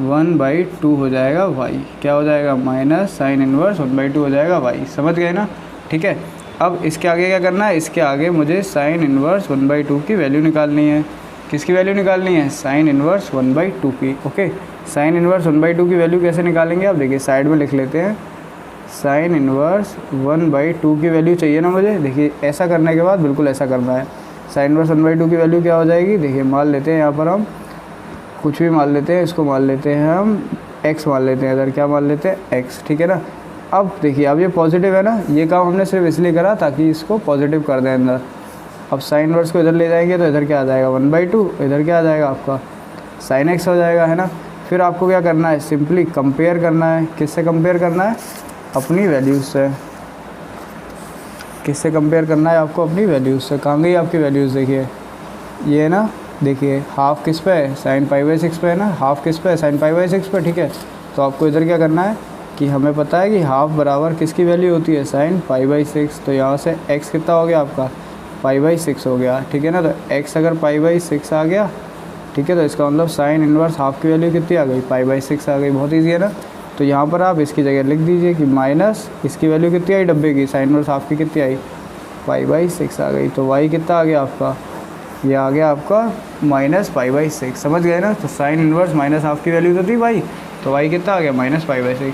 1/2 हो जाएगा y। क्या हो जाएगा, माइनस साइन इन्वर्स 1/2 हो जाएगा y। समझ गए ना, ठीक है। अब इसके आगे क्या करना है, इसके आगे मुझे साइन इन्वर्स 1/2 की वैल्यू निकालनी है। किसकी वैल्यू निकालनी है, साइन इन्वर्स 1/2 की। ओके, साइन इन्वर्स 1/2 की वैल्यू कैसे निकालेंगे आप, देखिए साइड में लिख लेते हैं। साइन इन्वर्स 1/2 की वैल्यू चाहिए ना मुझे। देखिए ऐसा करने के बाद बिल्कुल ऐसा करना है। साइन इन्वर्स 1/2 की वैल्यू क्या हो जाएगी, देखिए मान लेते हैं यहाँ पर हम कुछ भी मान लेते हैं, इसको मान लेते हैं हम x मान लेते हैं, इधर क्या मान लेते हैं x, ठीक है ना। अब देखिए अब ये पॉजिटिव है ना, ये काम हमने सिर्फ इसलिए करा ताकि इसको पॉजिटिव कर दें अंदर। अब साइन इन्वर्स को इधर ले जाएंगे तो इधर क्या आ जाएगा, 1/2, इधर क्या आ जाएगा आपका साइन x हो जाएगा, है ना। फिर आपको क्या करना है, सिंपली कंपेयर करना है। किससे कंपेयर करना है, अपनी वैल्यूज़ से। किससे कंपेयर करना है आपको, अपनी वैल्यूज़ से। कहाँ गई आपकी वैल्यूज़, देखिए ये ना, देखिए हाफ किस पे है, साइन π/6 पे है ना, हाफ किस पे है, साइन π/6 पे, ठीक है। तो आपको इधर क्या करना है कि हमें पता है कि हाफ बराबर किसकी वैल्यू होती है, साइन π/6। तो यहाँ से x कितना हो गया आपका, π/6 हो गया, ठीक है ना। तो x अगर π/6 आ गया, ठीक है, तो इसका मतलब साइन इन्वर्स हाफ की वैल्यू कितनी आ गई, π/6 आ गई। बहुत ईजी है ना। तो यहाँ पर आप इसकी जगह लिख दीजिए कि माइनस इसकी वैल्यू कितनी आई, डब्बे की, साइन इन्वर्स हाफ की कितनी आई, π/6 आ गई। तो y कितना आ गया आपका, ये आ गया आपका -π/6। समझ गए ना। तो साइन इन्वर्स -12 की वैल्यू तो थी y, तो y कितना आ गया, -π/6।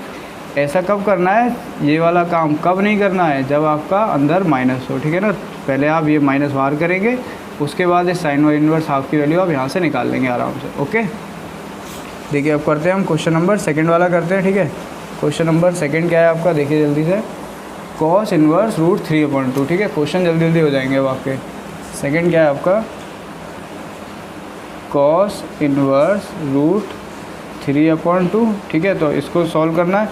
ऐसा कब करना है, ये वाला काम कब नहीं करना है, जब आपका अंदर माइनस हो, ठीक है ना। पहले आप ये माइनस बाहर करेंगे, उसके बाद इस साइन इन्वर्स हाफ की वैल्यू आप यहाँ से निकाल लेंगे आराम से। ओके, देखिए अब करते हैं हम क्वेश्चन नंबर सेकंड वाला करते हैं, ठीक है। क्वेश्चन नंबर सेकंड क्या है आपका, देखिए जल्दी से, कॉस इन्वर्स √3/2, ठीक है। क्वेश्चन जल्दी जल्दी हो जाएंगे अब आपके। सेकंड क्या है आपका, कॉस इन्वर्स √3/2, ठीक है। तो इसको सॉल्व करना है,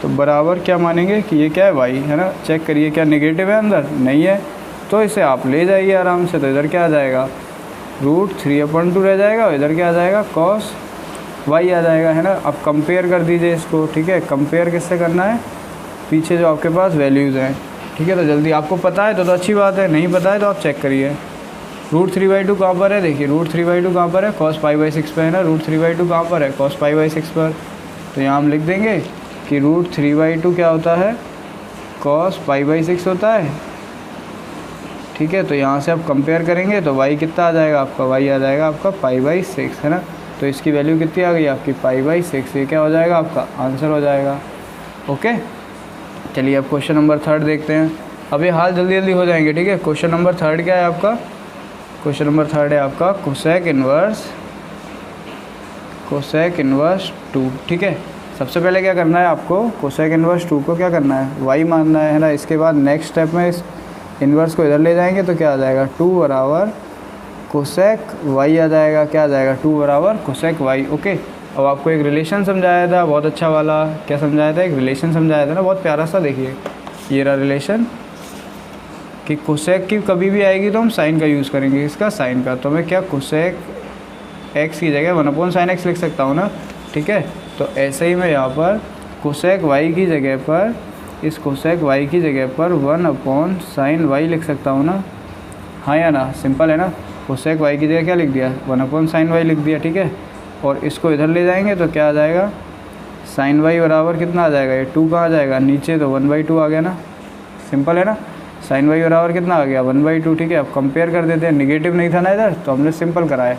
तो बराबर क्या मानेंगे कि ये क्या है, y है ना। चेक करिए क्या निगेटिव है अंदर, नहीं है, तो इसे आप ले जाइए आराम से। तो इधर क्या आ जाएगा, √3/2 रह जाएगा, और इधर क्या आ जाएगा, कॉस y आ जाएगा, है ना। अब कंपेयर कर दीजिए इसको, ठीक है। कंपेयर किससे करना है, पीछे जो आपके पास वैल्यूज़ हैं, ठीक है। तो जल्दी, आपको पता है तो अच्छी बात है, नहीं पता है तो आप चेक करिए। √3/2 कहाँ पर है, देखिए √3/2 कहाँ पर है, cos π/6 पे है ना। √3/2 कहाँ पर है, cos π/6 पर। तो यहाँ हम लिख देंगे कि √3/2 क्या होता है, cos π/6 होता है, ठीक है। तो यहाँ से आप कंपेयर करेंगे तो y कितना आ जाएगा आपका, y आ जाएगा आपका π/6, है ना। तो इसकी वैल्यू कितनी आ गई आपकी, π/6। ये क्या हो जाएगा आपका आंसर हो जाएगा। ओके, चलिए अब क्वेश्चन नंबर थर्ड देखते हैं। अब ये हाल जल्दी जल्दी हो जाएंगे, ठीक है। क्वेश्चन नंबर थर्ड क्या है आपका, क्वेश्चन नंबर थर्ड है आपका कोसेक इन्वर्स 2, ठीक है। सबसे पहले क्या करना है आपको, कोसेक इन्वर्स 2 को क्या करना है, y मानना है ना। इसके बाद नेक्स्ट स्टेप में इस इन्वर्स को इधर ले जाएंगे तो क्या आ जाएगा, 2 बराबर कोसेक y आ जाएगा। क्या आ जाएगा, 2 बराबर कोसेक y। ओके, अब आपको एक रिलेशन समझाया था बहुत अच्छा वाला, क्या समझाया था, एक रिलेशन समझाया था ना, बहुत प्यारा सा। देखिए ये रहा रिलेशन कि कोसेक की कभी भी आएगी तो हम साइन का यूज़ करेंगे, इसका साइन का। तो मैं क्या कोसेक x की जगह 1/sin x लिख सकता हूँ ना, ठीक है। तो ऐसे ही मैं यहाँ पर कोसेक y की जगह पर, इस कोसेक y की जगह पर 1/sin y लिख सकता हूँ ना। हाँ या ना, सिंपल है ना। कोसेक वाई की जगह क्या लिख दिया, 1/sin y लिख दिया, ठीक है। और इसको इधर ले जाएंगे तो क्या आ जाएगा, sin y बराबर कितना आ जाएगा, ये 2 कहाँ आ जाएगा, नीचे तो 1/2 आ गया ना, सिंपल है ना। sin y बराबर कितना आ गया, 1/2, ठीक है। अब कंपेयर कर देते हैं, निगेटिव नहीं था ना इधर, तो हमने सिंपल कराया।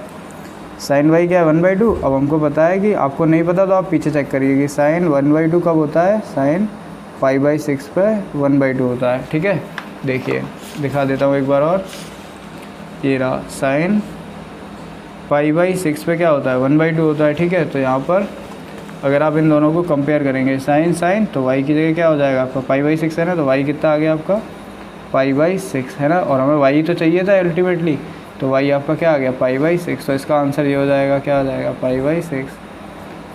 sin y क्या है, 1/2। अब हमको पता है कि, आपको नहीं पता तो आप पीछे चेक करिए कि sin 1/2 कब होता है, sin π/6 पे 1/2 होता है, ठीक है। देखिए दिखा देता हूँ एक बार और, ये रहा sin π/6 पे क्या होता है, 1/2 होता है, ठीक है। तो यहाँ पर अगर आप इन दोनों को कंपेयर करेंगे sin तो y की जगह क्या हो जाएगा आपका, π/6 है ना, तो y कितना आ गया आपका, π/6 है ना। और हमें y तो चाहिए था अल्टीमेटली, तो y आपका क्या आ गया, π/6। तो इसका आंसर ये हो जाएगा, क्या हो जाएगा, π/6।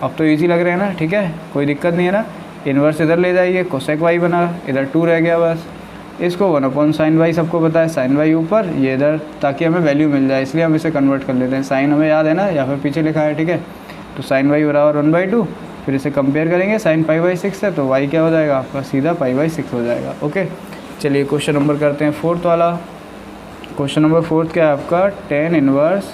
अब तो इजी लग रहे हैं ना, ठीक है, कोई दिक्कत नहीं है ना। इन्वर्स इधर ले जाइए, कोसेक y बना, इधर 2 रह गया बस। इसको 1/sin y सबको पता है, sin y ऊपर, ये इधर, ताकि हमें वैल्यू मिल जाए, इसलिए हम इसे कन्वर्ट कर लेते हैं। साइन हमें याद है ना, या फिर पीछे लिखा है, ठीक है। तो sin y बराबर 1/2, फिर इसे कंपेयर करेंगे, sin π/6 है तो y क्या हो जाएगा आपका, सीधा π/6 हो जाएगा। ओके, चलिए क्वेश्चन नंबर करते हैं 4th वाला। क्वेश्चन नंबर 4th क्या है आपका, tan इनवर्स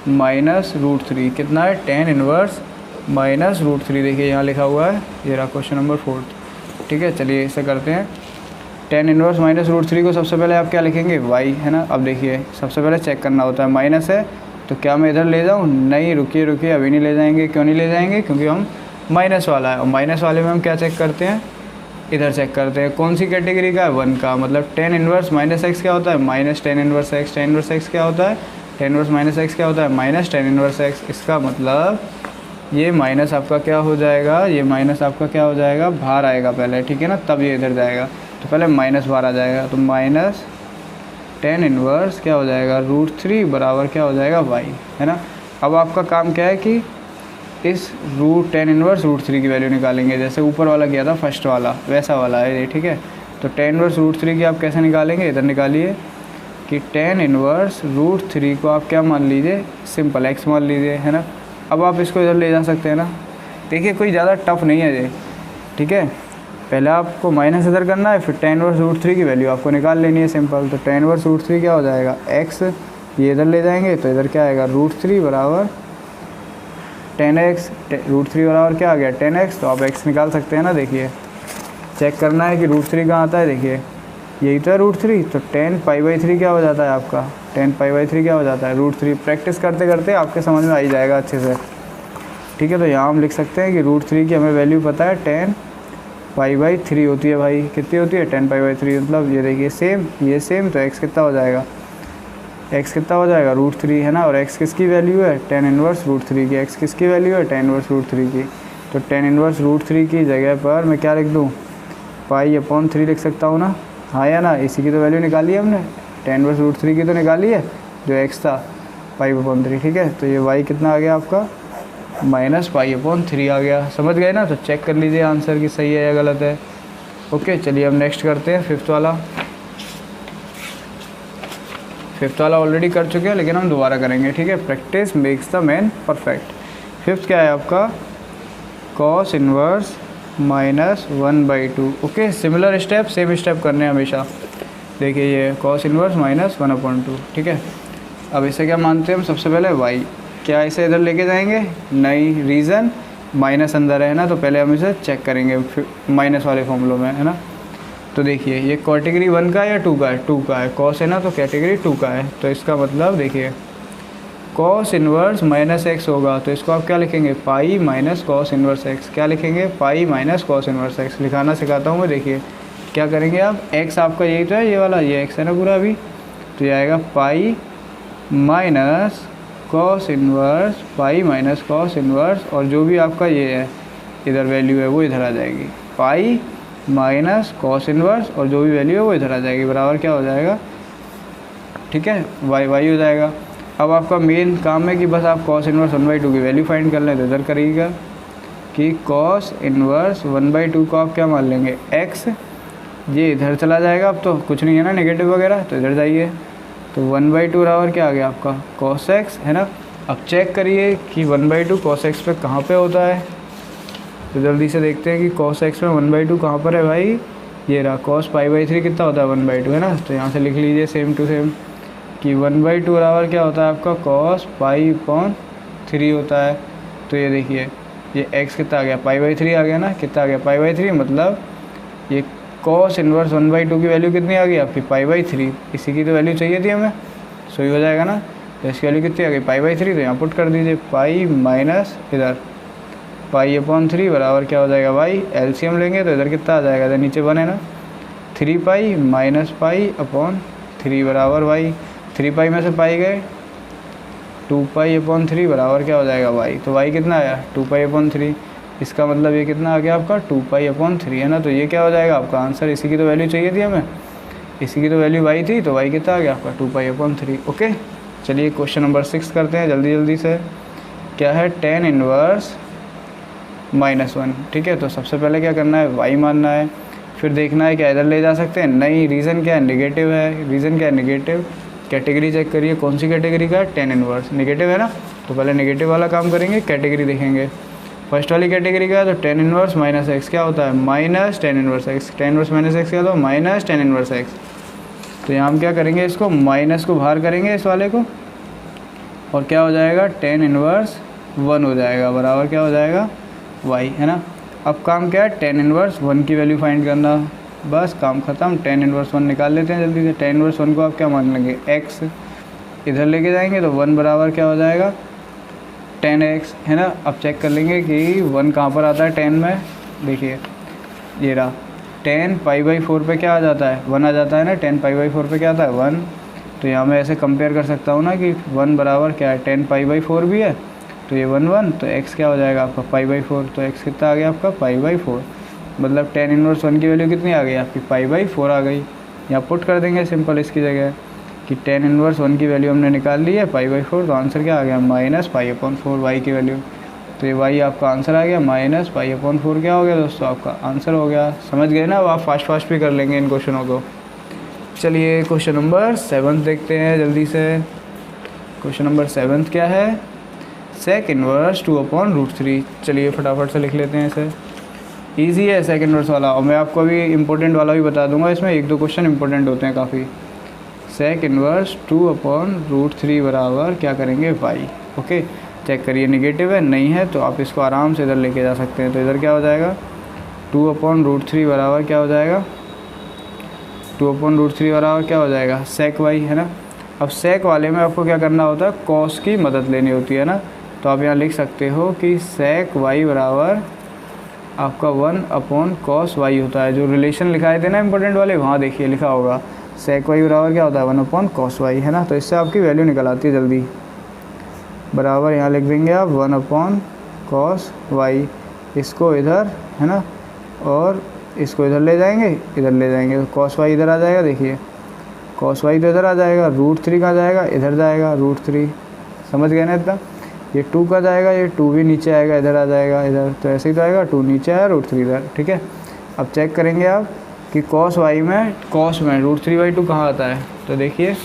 -√3 कितना है, tan इनवर्स -√3, देखिए यहाँ लिखा हुआ है, ये रहा क्वेश्चन नंबर 4th, ठीक है। चलिए इसे करते हैं। tan इनवर्स -√3 को सबसे पहले आप क्या लिखेंगे, y है ना। अब देखिए सबसे पहले चेक करना होता है, माइनस है तो क्या मैं इधर ले जाऊँ, नहीं, रुकिए रुकिए, अभी नहीं ले जाएंगे। क्यों नहीं ले जाएंगे, क्योंकि हम माइनस वाला है, और माइनस वाले में हम क्या चेक करते हैं, इधर चेक करते हैं कौन सी कैटेगरी का है, 1 का। मतलब tan इनवर्स -x क्या होता है, -tan inverse x। tan inverse x क्या होता है, tan इनवर्स -x क्या होता है, -tan इनवर्स x। इसका मतलब ये माइनस आपका क्या हो जाएगा, ये माइनस आपका क्या हो जाएगा, बाहर आएगा पहले, ठीक है ना, तब ये इधर जाएगा। तो पहले माइनस बाहर आ जाएगा, तो tan इनवर्स क्या हो जाएगा, √3 बराबर क्या हो जाएगा, y, है ना। अब आपका काम क्या है कि इस tan इनवर्स √3 की वैल्यू निकालेंगे, जैसे ऊपर वाला किया था फर्स्ट वाला, वैसा वाला है ये, ठीक है। तो tan इनवर्स √3 की आप कैसे निकालेंगे, इधर निकालिए कि tan इनवर्स √3 को आप क्या मान लीजिए, सिंपल x मान लीजिए, है ना। अब आप इसको इधर ले जा सकते हैं ना। देखिए कोई ज़्यादा टफ नहीं है ये, ठीक है। पहले आपको माइनस इधर करना है, फिर tan इनवर्स √3 की वैल्यू आपको निकाल लेनी है, सिंपल। तो tan इनवर्स √3 क्या हो जाएगा, x, ये इधर ले जाएंगे तो इधर क्या आएगा, √3 बराबर tan x, √3 बराबर क्या आ गया, tan x। तो आप x निकाल सकते हैं ना। देखिए चेक करना है कि √3 कहाँ आता है, देखिए यही तो है √3। तो tan π/3 क्या हो जाता है आपका, tan π/3 क्या हो जाता है, √3। प्रैक्टिस करते करते आपके समझ में आ ही जाएगा अच्छे से, ठीक है। तो यहाँ हम लिख सकते हैं कि √3 की हमें वैल्यू पता है, tan π/3 होती है भाई, कितनी होती है, tan π/3। मतलब ये देखिए सेम, ये सेम, तो x कितना हो जाएगा, x कितना हो जाएगा, √3, है ना। और x किसकी वैल्यू है, tan इनवर्स √3 की। x किसकी वैल्यू है, tan इनवर्स √3 की। तो tan इनवर्स √3 की जगह पर मैं क्या लिख दूँ, π/3 लिख सकता हूँ ना, हाँ या ना। इसी की तो वैल्यू निकाली है हमने, tan इनवर्स √3 की तो निकाली है, जो x था π/3, ठीक है। तो ये y कितना आ गया आपका, -π/3 आ गया, समझ गए ना। तो चेक कर लीजिए आंसर कि सही है या गलत है। ओके, चलिए हम नेक्स्ट करते हैं 5th वाला। 5th वाला ऑलरेडी कर चुके हैं, लेकिन हम दोबारा करेंगे, ठीक है। Practice makes the man perfect. 5th क्या है आपका, cos inverse -1/2। Okay, similar step, same step करने हैं हमेशा। देखिए ये cos इनवर्स -1/2, ठीक है। अब इसे क्या मानते हैं हम, सबसे पहले y, क्या इसे इधर लेके जाएंगे, नहीं, रीज़न माइनस अंदर है ना, तो पहले हम इसे चेक करेंगे माइनस वाले फॉर्मूलों में, है ना। तो देखिए ये कैटेगरी 1 का है या 2 का है, 2 का है, cos है ना, तो कैटेगरी 2 का है। तो इसका मतलब देखिए cos इनवर्स -x होगा, तो इसको आप क्या लिखेंगे, pi minus cos inverse x। क्या लिखेंगे, pi minus cos inverse x। लिखाना सिखाता हूँ मैं, देखिए क्या करेंगे आप, x आपका यही तो है, ये वाला, ये x है ना पूरा अभी, तो ये आएगा pi minus cos inverse, pi minus cos inverse, और जो भी आपका ये है इधर वैल्यू है वो इधर आ जाएगी, पाई माइनस cos इनवर्स, और जो भी वैल्यू है वो इधर आ जाएगी, बराबर क्या हो जाएगा, ठीक है, y हो जाएगा। अब आपका मेन काम है कि बस आप cos इनवर्स 1/2 की वैल्यू फाइंड कर लें, तो इधर करिएगा कि cos इनवर्स 1/2 को आप क्या मान लेंगे, x, ये इधर चला जाएगा, अब तो कुछ नहीं है ना नेगेटिव वगैरह, तो इधर जाइए, तो 1/2 बराबर क्या आ गया आपका cos x, है ना। अब चेक करिए कि 1/2 cos x पे कहाँ पे होता है, तो जल्दी से देखते हैं कि cos x में 1/2 कहाँ पर है भाई, ये रहा कॉस पाई बाई 3 कितना होता है 1/2 है ना। तो यहाँ से लिख लीजिए सेम टू सेम कि 1/2 बराबर क्या होता है आपका कॉस पाई अपॉन 3 होता है। तो ये देखिए ये x कितना आ गया पाई बाई 3 आ गया ना, कितना आ गया पाई बाई 3, मतलब ये कॉस इन्वर्स 1/2 की वैल्यू कितनी आ गई आपकी पाई बाई 3, इसी की तो वैल्यू चाहिए थी हमें, सही हो जाएगा ना। तो इसकी वैल्यू कितनी आ गई पाई बाई 3, तो यहाँ पुट कर दीजिए पाई माइनस इधर पाई अपॉन 3 बराबर क्या हो जाएगा वाई, एलसीएम लेंगे तो इधर कितना आ जाएगा, इधर नीचे 1 है ना, 3 पाई माइनस पाई अपॉन 3 बराबर वाई, 3 पाई में से पाई गए 2 पाई अपॉन 3 बराबर क्या हो जाएगा वाई। तो वाई कितना आया 2 पाई अपॉन 3, इसका मतलब ये कितना आ गया आपका 2 पाई अपॉन 3 है ना। तो ये क्या हो जाएगा आपका आंसर, इसी की तो वैल्यू चाहिए थी हमें, इसी की तो वैल्यू वाई थी, तो वाई कितना आ गया आपका 2 पाई अपॉन 3। ओके चलिए क्वेश्चन नंबर 6 करते हैं जल्दी से। क्या है tan इनवर्स -1, ठीक है। तो सबसे पहले क्या करना है वाई मानना है, फिर देखना है क्या इधर ले जा सकते हैं, नहीं रीज़न क्या है नेगेटिव है, रीज़न क्या है नेगेटिव, कैटेगरी चेक करिए कौन सी कैटेगरी का है, tan इनवर्स नेगेटिव है ना, तो पहले नेगेटिव वाला काम करेंगे, कैटेगरी देखेंगे। फर्स्ट वाली कैटेगरी का है तो tan इनवर्स माइनस एक्स क्या होता है minus tan inverse x, tan inverse minus x क्या होता है माइनस tan इनवर्स एक्स। तो यहाँ हम क्या करेंगे इसको माइनस को बाहर करेंगे इस वाले को, और क्या हो जाएगा tan इनवर्स 1 हो जाएगा बराबर क्या हो जाएगा y है ना। अब काम क्या है tan इनवर्स 1 की वैल्यू फाइंड करना, बस काम ख़त्म। tan इनवर्स 1 निकाल लेते हैं जल्दी से। tan इनवर्स 1 को आप क्या मान लेंगे x, इधर लेके जाएंगे तो 1 बराबर क्या हो जाएगा tan x है ना। अब चेक कर लेंगे कि 1 कहाँ पर आता है tan में, देखिए ये रहा tan पाई बाई 4 पे क्या आ जाता है 1 आ जाता है ना, tan पाई बाई 4 पे क्या आता है 1। तो यहाँ मैं ऐसे कंपेयर कर सकता हूँ ना कि 1 बराबर क्या है tan पाई बाई 4 भी है, तो ये 1 1, तो x क्या हो जाएगा आपका पाई बाई 4, तो x कितना आ गया आपका पाई बाई 4, मतलब tan इनवर्स 1 की वैल्यू कितनी आ गई आपकी पाई बाई 4 आ गई। यहाँ पुट कर देंगे सिंपल इसकी जगह कि tan इनवर्स 1 की वैल्यू हमने निकाल ली है पाई बाई 4, तो आंसर क्या आ गया माइनस पाई अपॉन 4 y की वैल्यू। तो ये y आपका आंसर आ गया माइनस पाई अपॉन 4 क्या हो गया दोस्तों आपका आंसर हो गया। समझ गए ना, अब आप फास्ट भी कर लेंगे इन क्वेश्चनों को। चलिए क्वेश्चन नंबर 7 देखते हैं जल्दी से। क्वेश्चन नंबर 7 क्या है, सेक इनवर्स 2/√3। चलिए फटाफट से लिख लेते हैं इसे, ईजी है सेक इनवर्स वाला, और मैं आपको अभी इंपॉर्टेंट वाला भी बता दूंगा, इसमें 1-2 क्वेश्चन इंपॉर्टेंट होते हैं काफ़ी। सेक इनवर्स 2/√3 बराबर क्या करेंगे y। ओके चेक करिए नेगेटिव है नहीं है तो आप इसको आराम से इधर लेके जा सकते हैं। तो इधर क्या हो जाएगा 2/√3 बराबर क्या हो जाएगा 2/√3 बराबर क्या हो जाएगा सेक y है ना। अब सेक वाले में आपको क्या करना होता है कॉस की मदद लेनी होती है ना, तो आप यहाँ लिख सकते हो कि सेक y बराबर आपका 1/cos y होता है। जो रिलेशन लिखाए थे ना इंपॉर्टेंट वाले, वहाँ देखिए लिखा होगा सेक y बराबर क्या होता है 1/cos y है ना। तो इससे आपकी वैल्यू निकल आती है जल्दी, बराबर यहाँ लिख देंगे आप 1/cos y, इसको इधर है ना और इसको इधर ले जाएंगे तो cos y इधर आ जाएगा, देखिए cos y तो इधर आ जाएगा, √3 का जाएगा इधर जाएगा √3, समझ गए ना इतना। ये 2 का जाएगा, ये 2 भी नीचे आएगा इधर आ जाएगा इधर, तो ऐसे ही तो आएगा 2 नीचे आया √3 इधर, ठीक है। अब चेक करेंगे आप कि cos में √3/2 कहाँ आता है, तो देखिए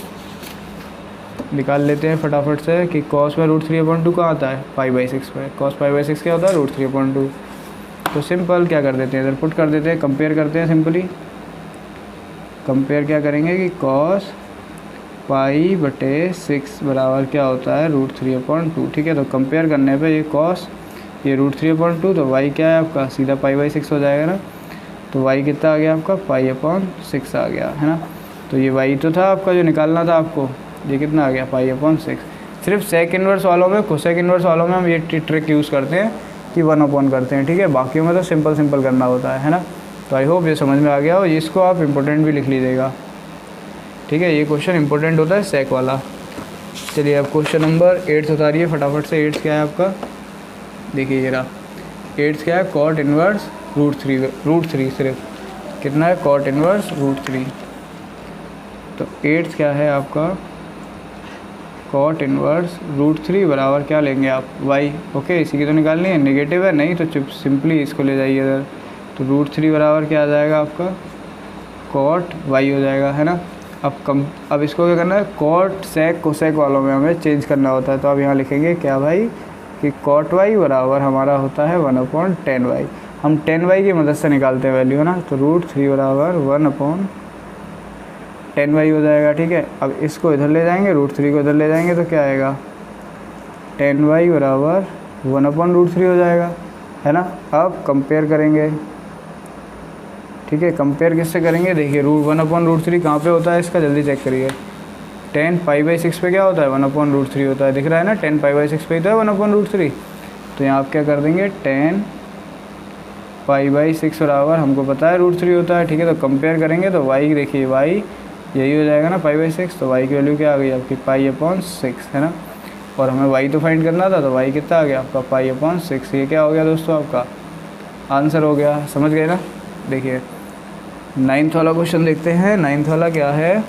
निकाल लेते हैं फटाफट से कि cos में √3/2 कहाँ आता है π/6 पे। cos π/6 क्या होता है √3/2। तो सिंपल क्या कर देते हैं इधर पुट कर देते हैं, कंपेयर करते हैं सिंपली। कंपेयर क्या करेंगे कि cos π/6 बराबर क्या होता है √3/2, ठीक है। तो कंपेयर करने पे ये cos ये √3/2, तो y क्या है आपका सीधा π/6 हो जाएगा ना। तो y कितना आ गया आपका π/6 आ गया है ना। तो ये y तो था आपका जो निकालना था आपको, ये कितना आ गया π/6। सिर्फ सेक इनवर्स वालों में कोसेक इनवर्स वालों में हम ये ट्रिक यूज़ करते हैं कि 1/, करते हैं, ठीक है। बाकियों में तो सिंपल करना होता है ना। तो आई होप ये समझ में आ गया हो, इसको आप इम्पोर्टेंट भी लिख लीजिएगा, ठीक है। ये क्वेश्चन इंपॉर्टेंट होता है सेक वाला। चलिए अब क्वेश्चन नंबर 8 उतारिए फटाफट से। 8 क्या है आपका, देखिए ये रहा 8 क्या है cot इनवर्स √3 सिर्फ कितना है cot इनवर्स √3। तो 8 क्या है आपका cot इनवर्स √3 बराबर क्या लेंगे आप y। ओके इसी की तो निकालनी है, नेगेटिव है नहीं तो चुप सिंपली इसको ले जाइए इधर। तो √3 बराबर क्या आ जाएगा आपका cot y हो जाएगा है ना। अब इसको क्या करना है cot सेक कोसेक वालों में हमें चेंज करना होता है। तो अब यहाँ लिखेंगे क्या भाई कि cot y बराबर हमारा होता है 1/tan y। हम 10y की मदद से निकालते हैं वैल्यू, है ना। तो √3 बराबर 1/10y हो जाएगा, ठीक है। अब इसको इधर ले जाएंगे, √3 को इधर ले जाएंगे तो क्या आएगा, 10y बराबर 1/√3 हो जाएगा, है ना। अब कंपेयर करेंगे, ठीक है। कंपेयर किससे करेंगे, देखिए 1/√3 कहाँ पे होता है इसका, जल्दी चेक करिए। 10π/6 पे क्या होता है, 1/√3 होता है, दिख रहा है ना। 10π/6 पे ही तो है 1/√3। तो यहाँ आप क्या कर देंगे, 10π/6 बराबर हमको पता है √3 होता है, ठीक है। तो कंपेयर करेंगे तो y देखिए, y यही हो जाएगा ना π/6, तो y की वैल्यू क्या आ गई आपकी π/6, है ना। और हमें y तो फाइंड करना था, तो y कितना आ गया आपका π/6। ये क्या हो गया दोस्तों, आपका आंसर हो गया, समझ गए ना। देखिए 9th वाला क्वेश्चन देखते हैं। 9th वाला क्या है,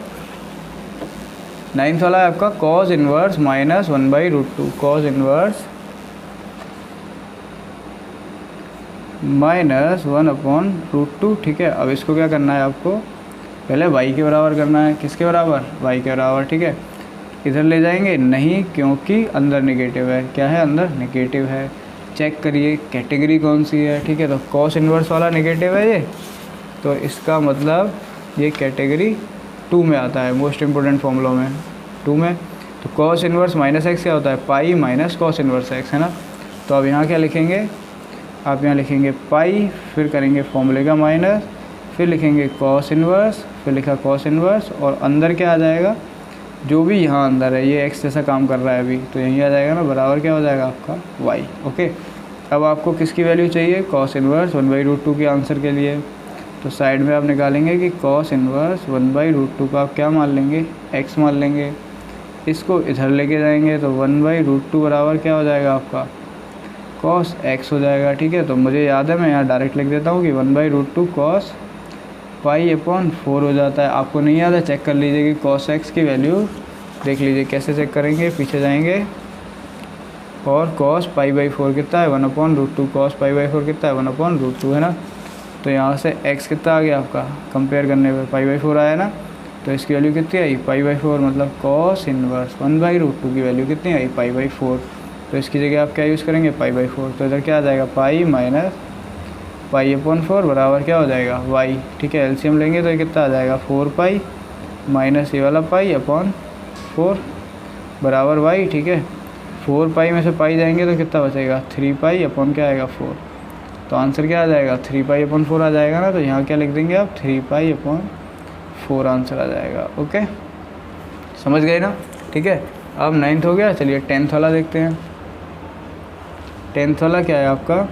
9th वाला है आपका cos इनवर्स -1/√2, cos इनवर्स -1/√2, ठीक है। अब इसको क्या करना है आपको, पहले y के बराबर करना है, किसके बराबर, y के बराबर, ठीक है। इधर ले जाएंगे नहीं, क्योंकि अंदर नेगेटिव है, क्या है अंदर नेगेटिव है। चेक करिए कैटेगरी कौन सी है, ठीक है। तो cos इनवर्स वाला नेगेटिव है ये, तो इसका मतलब ये कैटेगरी 2 में आता है, मोस्ट इम्पोर्टेंट फॉर्मूलों में 2 में। तो cos इनवर्स -x क्या होता है, pi minus cos inverse x, है ना। तो अब यहाँ क्या लिखेंगे, आप यहाँ लिखेंगे पाई, फिर करेंगे फॉर्मूले का माइनस, फिर लिखेंगे cos इनवर्स, फिर लिखा cos इनवर्स, और अंदर क्या आ जाएगा, जो भी यहाँ अंदर है ये x जैसा काम कर रहा है अभी, तो यहीं आ जाएगा ना, बराबर क्या हो जाएगा आपका y, ओके। अब आपको किसकी वैल्यू चाहिए, cos इनवर्स 1/√2 के आंसर के लिए। तो साइड में आप निकालेंगे कि cos इनवर्स 1/√2 का आप क्या मान लेंगे, x मान लेंगे। इसको इधर लेके जाएंगे तो 1/√2 बराबर क्या हो जाएगा आपका cos x हो जाएगा, ठीक है। तो मुझे याद है, मैं यहाँ डायरेक्ट लिख देता हूँ कि 1/√2 cos π/4 हो जाता है। आपको नहीं याद है, चेक कर लीजिए कि cos x की वैल्यू देख लीजिए, कैसे चेक करेंगे, पीछे जाएंगे और cos π/4 कितना है 1/√2, cos π/4 कितना है 1/√2, है ना। तो यहाँ से x कितना आ गया आपका, कंपेयर करने पे π/4 आया ना, तो इसकी वैल्यू कितनी आई π/4, मतलब cos इनवर्स 1/√2 की वैल्यू कितनी आई π/4। तो इसकी जगह आप क्या यूज़ करेंगे π/4, तो इधर क्या आ जाएगा पाई माइनस π/4 बराबर क्या हो जाएगा y, ठीक है। एलसीएम लेंगे तो ये कितना आ जाएगा 4π माइनस ये वाला π/4 बराबर y, ठीक है। 4π में से पाई जाएंगे तो कितना बचेगा 3π क्या आएगा 4। तो आंसर क्या आ जाएगा 3π/4 आ जाएगा ना। तो यहाँ क्या लिख देंगे आप 3π/4 आंसर आ जाएगा, ओके, समझ गए ना, ठीक है। अब 9th हो गया, चलिए 10th वाला देखते हैं। 10th वाला क्या है आपका,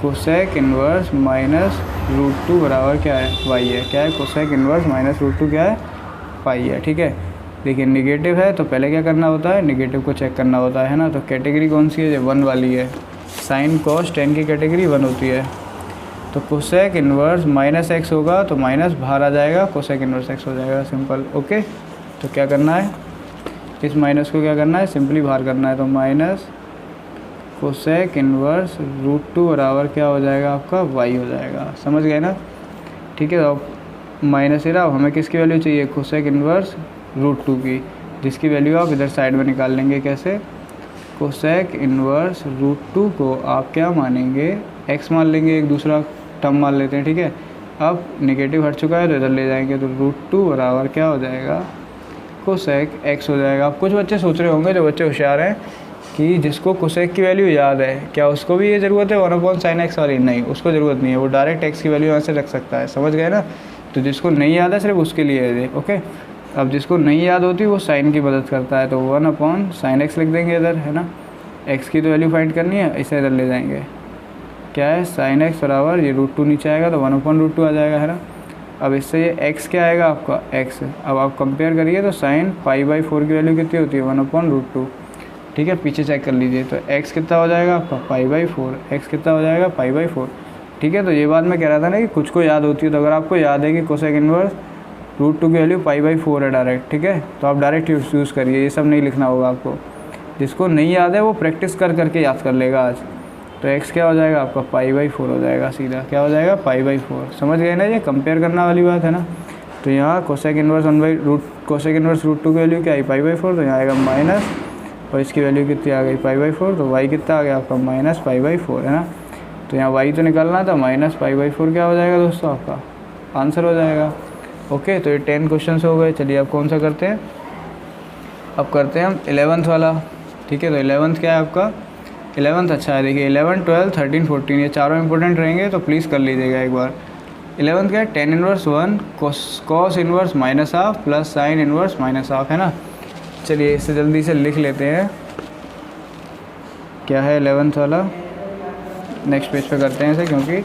कोसेक इनवर्स -√2 बराबर क्या है y है, क्या है कोसेक इनवर्स -√2 क्या है पाई है, ठीक है। देखिए नेगेटिव है तो पहले क्या करना होता है, नेगेटिव को चेक करना होता है ना। तो कैटेगरी कौन सी है, 1 वाली है, साइन कॉस टेन की कैटेगरी 1 होती है। तो कोसेक इनवर्स -x होगा तो माइनस बाहर आ जाएगा, कोसेक इनवर्स x हो जाएगा, सिंपल, ओके। तो क्या करना है, इस माइनस को क्या करना है, सिंपली बाहर करना है। तो माइनस कोसेक इनवर्स √2 बराबर क्या हो जाएगा आपका y हो जाएगा, समझ गए ना, ठीक है। तो माइनस ही रहा, हमें किसकी वैल्यू चाहिए, कोसेक इनवर्स √2 की, जिसकी वैल्यू आप इधर साइड में निकाल लेंगे, कैसे, कोसेक इनवर्स √2 को आप क्या मानेंगे, x मान लेंगे, एक दूसरा टर्म मान लेते हैं, ठीक है। अब नेगेटिव हट चुका है तो इधर ले जाएंगे, तो √2 बराबर क्या हो जाएगा कोसेक x हो जाएगा। अब कुछ बच्चे सोच रहे होंगे, जो बच्चे होशियार हैं, कि जिसको कोसेक की वैल्यू याद है, क्या उसको भी ये ज़रूरत है 1/sin x वाली, नहीं, उसको ज़रूरत नहीं है, वो डायरेक्ट x की वैल्यू यहाँ से रख सकता है, समझ गए ना। तो जिसको नहीं याद है सिर्फ उसके लिए है, ओके। अब जिसको नहीं याद होती वो साइन की मदद करता है, तो 1/sin x लिख देंगे इधर, है ना। x की तो वैल्यू फाइंड करनी है, इसे इधर ले जाएंगे, क्या है sin x बराबर ये √2 नीचे आएगा तो 1/√2 आ जाएगा, है ना। अब इससे ये x क्या आएगा आपका x, अब आप कंपेयर करिए तो sin π/4 की वैल्यू कितनी होती है 1/√2, ठीक है। पीछे चेक कर लीजिए, तो x कितना हो जाएगा आपका π/4, x कितना हो जाएगा π/4, ठीक है। तो ये बात मैं कह रहा था ना कि कुछ को याद होती है, तो अगर आपको याद है कि कोसेक इनवर्स √2 की वैल्यू π/4 है डायरेक्ट, ठीक है, तो आप डायरेक्ट यूज़ करिए, ये सब नहीं लिखना होगा आपको। जिसको नहीं याद है वो प्रैक्टिस कर करके याद कर लेगा आज। तो x क्या हो जाएगा आपका π/4 हो जाएगा, सीधा क्या हो जाएगा π/4, समझ गए ना, ये कंपेयर करना वाली बात है ना। तो यहाँ कोसेक इनवर्स कोसेक इनवर्स √2 की वैल्यू क्या आई π/4, तो यहाँ आएगा माइनस, और इसकी वैल्यू कितनी आ गई π/4, तो y कितना आ गया आपका -π/4, है ना। तो यहाँ y तो निकालना था, माइनस पाई बाई 4 क्या हो जाएगा दोस्तों, आपका आंसर हो जाएगा। ओके, तो ये 10 क्वेश्चन हो गए। चलिए अब कौन सा करते हैं, अब करते हैं हम 11th वाला। ठीक है, तो 11th क्या है आपका, 11th अच्छा है, देखिए 11, 12, 13, 14 ये चारों इंपॉर्टेंट रहेंगे, तो प्लीज़ कर लीजिएगा एक बार। 11th क्या है, tan inverse 1 cos inverse minus half plus sine inverse minus half, है ना। चलिए इससे जल्दी से लिख लेते हैं क्या है 11th वाला। नेक्स्ट पेज पे करते हैं इसे, क्योंकि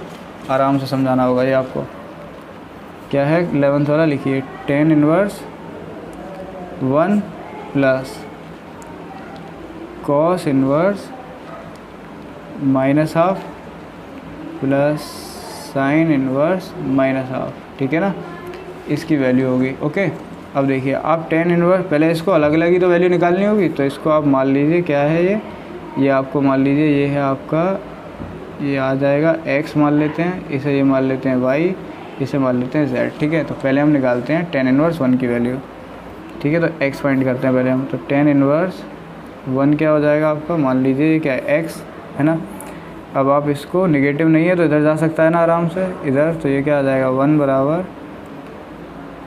आराम से समझाना होगा ये आपको। क्या है 11th वाला, लिखिए tan inverse 1 plus cos inverse minus half plus sine inverse minus half, ठीक है ना, इसकी वैल्यू होगी। ओके, अब देखिए आप tan इनवर्स, पहले इसको अलग अलग ही तो वैल्यू निकालनी होगी, तो इसको आप मान लीजिए क्या है ये आपको मान लीजिए ये है आपका, ये आ जाएगा x मान लेते हैं, इसे ये मान लेते हैं y, इसे मान लेते हैं z। ठीक है, तो पहले हम निकालते हैं tan इनवर्स 1 की वैल्यू। ठीक है, तो x फाइंड करते हैं पहले हम, तो tan इनवर्स 1 क्या हो जाएगा आपका, मान लीजिए क्या है x, है ना। अब आप इसको निगेटिव नहीं है तो इधर जा सकता है ना आराम से इधर, तो ये क्या आ जाएगा 1 बराबर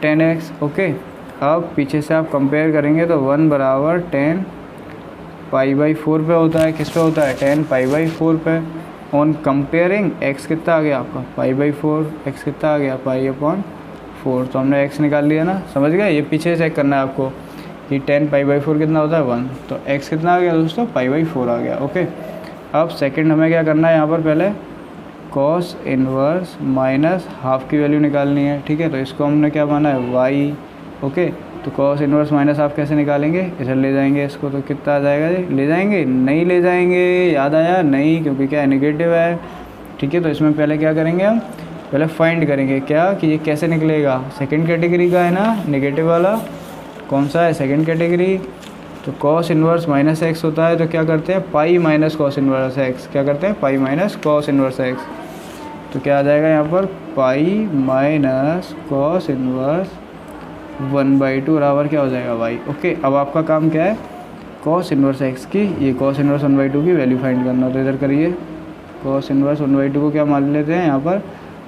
tan x। ओके, अब पीछे से आप कंपेयर करेंगे तो 1 बराबर tan पाई बाई 4 पे होता है, किस पे होता है, tan पाई बाई 4 पे। ऑन कंपेयरिंग x कितना आ गया आपका, पाई बाई 4, x कितना आ गया, पाई अपॉन 4, तो हमने x निकाल लिया ना, समझ गए। ये पीछे चेक करना है आपको कि tan पाई बाई 4 कितना होता है 1, तो x कितना आ गया दोस्तों, पाई बाई 4 आ गया। ओके, अब सेकंड हमें क्या करना है, यहाँ पर पहले cos इनवर्स माइनस हाफ की वैल्यू निकालनी है। ठीक है, तो इसको हमने क्या माना है y। ओके, तो cos इनवर्स माइनस हाफ कैसे निकालेंगे, इधर ले जाएंगे इसको, तो कितना आ जाएगा जी, ले जाएंगे नहीं ले जाएंगे, याद आया नहीं, क्योंकि क्या है नेगेटिव है। ठीक है, तो इसमें पहले क्या करेंगे हम, पहले फाइंड करेंगे क्या कि ये कैसे निकलेगा, सेकंड कैटेगरी का है ना नेगेटिव वाला, कौन सा है, सेकंड कैटेगरी। तो cos इनवर्स माइनस एक्स होता है, तो क्या करते हैं pi minus cos inverse x, क्या करते हैं pi minus cos inverse x, तो क्या आ जाएगा यहाँ पर पाई माइनस cos इनवर्स 1/2 बराबर क्या हो जाएगा y। ओके, अब आपका काम क्या है, cos इनवर्स x की, ये cos इनवर्स 1/2 की वैल्यू फाइंड करना, तो इधर करिए cos इनवर्स 1/2 को क्या मान लेते हैं, यहाँ पर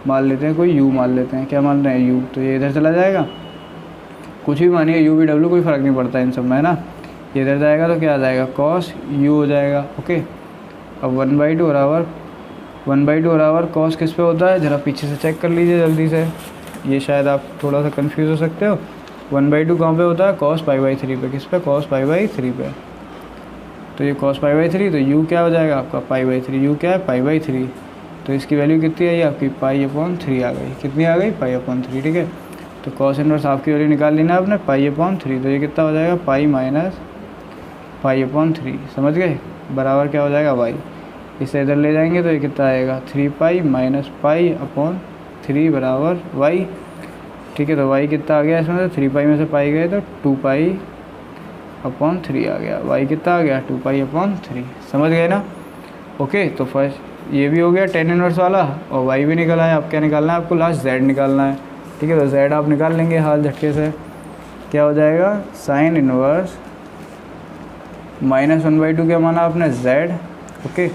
मान लेते हैं कोई u मान लेते हैं, क्या मान रहे हैं u, तो ये इधर चला जाएगा, कुछ भी मानिए u v w कोई फ़र्क नहीं पड़ता इन सब में, है ना। ये इधर जाएगा तो क्या आ जाएगा cos u हो जाएगा। ओके, अब 1/2 बराबर cos किस पे होता है, ज़रा पीछे से चेक कर लीजिए जल्दी से, ये शायद आप थोड़ा सा कंफ्यूज हो सकते हो। 1/2 कहाँ पे होता है, cos पाई बाई 3 पे, किस पे, cos पाई बाई 3 पे, तो ये cos पाई बाई 3, तो u क्या हो जाएगा आपका पाई बाई 3, u क्या है पाई बाई 3, तो इसकी वैल्यू कितनी आई आपकी पाई अपॉन 3 आ गई, कितनी आ गई पाई अपॉन 3। ठीक है, तो cos इनवर्स हाफ की वैल्यू निकाल लेना आपने पाई अपॉन 3, तो ये कितना हो जाएगा पाई माइनस पाई अपॉन 3, समझ गए, बराबर क्या हो जाएगा y। इसे इधर ले जाएंगे तो ये कितना आएगा 3 पाई माइनस पाई अपॉन 3 बराबर y। ठीक है, तो y कितना आ गया इसमें, तो 3 पाई में से पाई गए तो 2 पाई अपॉन 3 आ गया, y कितना आ गया 2 पाई अपॉन 3, समझ गए ना। ओके, तो फर्स्ट ये भी हो गया tan इनवर्स वाला, और y भी निकला है, अब क्या निकालना है आपको, लास्ट z निकालना है। ठीक है, तो z आप निकाल लेंगे हाल झटके से, क्या हो जाएगा साइन इनवर्स माइनस 1/2 क्या माना आपने z। ओके,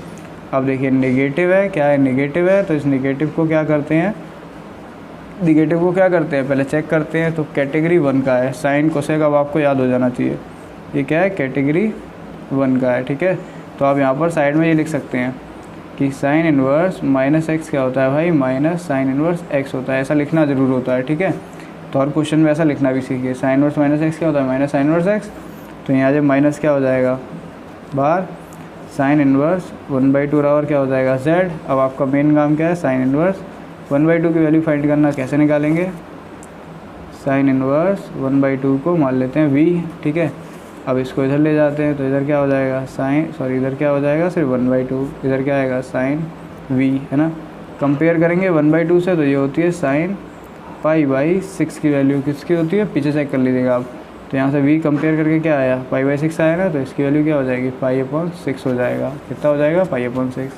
अब देखिए नेगेटिव है, क्या है नेगेटिव है, तो इस नेगेटिव को क्या करते हैं, नेगेटिव को क्या करते हैं पहले चेक करते हैं, तो कैटेगरी 1 का है, साइन कोसेक अब आपको याद हो जाना चाहिए, ये क्या है कैटेगरी 1 का है। ठीक है, तो आप यहाँ पर साइड में ये लिख सकते हैं कि साइन इनवर्स माइनस एक्स क्या होता है भाई, माइनस साइन इनवर्स एक्स होता है, ऐसा लिखना ज़रूर होता है। ठीक है, तो हर क्वेश्चन में ऐसा लिखना भी सीखिए, साइन इनवर्स माइनस एक्स क्या होता है, माइनस साइन इनवर्स एक्स, तो यहाँ जब माइनस क्या हो जाएगा बार साइन इनवर्स 1/2 बराबर क्या हो जाएगा z। अब आपका मेन काम क्या है, साइन इनवर्स 1/2 की वैल्यू फाइंड करना, कैसे निकालेंगे, साइन इनवर्स 1/2 को मान लेते हैं v। ठीक है, अब इसको इधर ले जाते हैं, तो इधर क्या हो जाएगा इधर क्या हो जाएगा सिर्फ 1/2, इधर क्या आएगा साइन v, है ना। कंपेयर करेंगे 1/2 से, तो ये होती है साइन पाई बाई 6 की वैल्यू किसकी होती है, पीछे चेक कर लीजिएगा आप, तो यहाँ से v कंपेयर करके क्या आया पाई बाई 6 आया ना, तो इसकी वैल्यू क्या हो जाएगी पाई अपॉन 6 हो जाएगा, कितना हो जाएगा पाई अपॉन 6।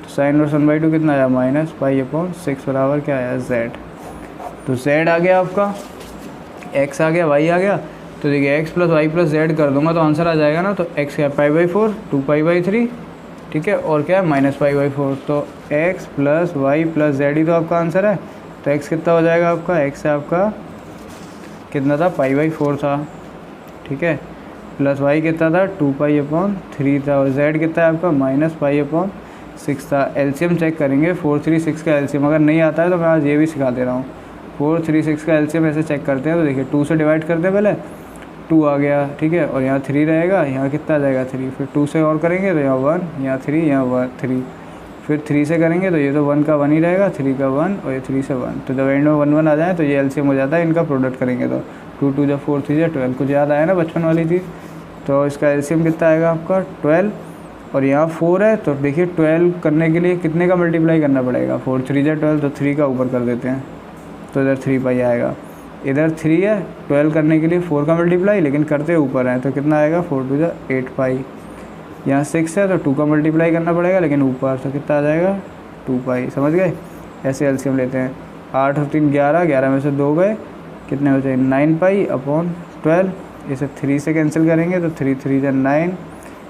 तो साइन इनवर्स 1/2 कितना आया माइनस पाई अपॉन 6 बराबर क्या आया z। तो z आ गया आपका, x आ गया, y आ गया, तो देखिए x plus Y plus Z कर दूंगा तो आंसर आ जाएगा ना। तो x क्या पाई बाई 4, 2 पाई बाई 3, ठीक है, और क्या है -π/4, तो x + y + z ही तो आपका आंसर है। तो x कितना हो जाएगा आपका, x है आपका कितना था, π/4 था, ठीक है, प्लस y कितना था 2π/3 था, और z कितना है आपका -π/6 था। एलसीएम चेक करेंगे, 4, 3, 6 का एलसीएम अगर नहीं आता है तो मैं आज ये भी सिखा दे रहा हूँ। 4, 3, 6 का एलसीएम ऐसे चेक करते हैं। तो देखिए 2 से डिवाइड करते हैं, पहले 2 आ गया, ठीक है, और यहाँ 3 रहेगा, यहाँ कितना आ जाएगा 3, फिर 2 से और करेंगे तो यहाँ 1, यहाँ 3, यहाँ 3, फिर 3 से करेंगे तो ये तो 1 का 1 ही रहेगा, 3 का 1 और ये 3 से 1, तो जब एंड में 1 1 आ जाए तो ये एलसीएम हो जाता है, इनका प्रोडक्ट करेंगे तो 2 2 जब 4 3 12, कुछ याद आया ना बचपन वाली चीज़। तो इसका एलसीएम कितना आएगा आपका 12, और यहाँ 4 है, तो देखिए 12 करने के लिए कितने का मल्टीप्लाई करना पड़ेगा, 4 3 12, तो 3 का ऊपर कर देते हैं, तो इधर 3π आएगा। इधर 3 है, 12 करने के लिए 4 का मल्टीप्लाई, लेकिन करते ऊपर है, तो कितना आएगा 4 2 8π। यहाँ 6 है तो 2 का मल्टीप्लाई करना पड़ेगा, लेकिन ऊपर, तो कितना आ जाएगा 2π। समझ गए, ऐसे एलसीएम लेते हैं। 8 और 3 11, 11 में से 2 गए, कितने बचे 9π/12, इसे 3 से कैंसिल करेंगे तो 3 3 जा 9,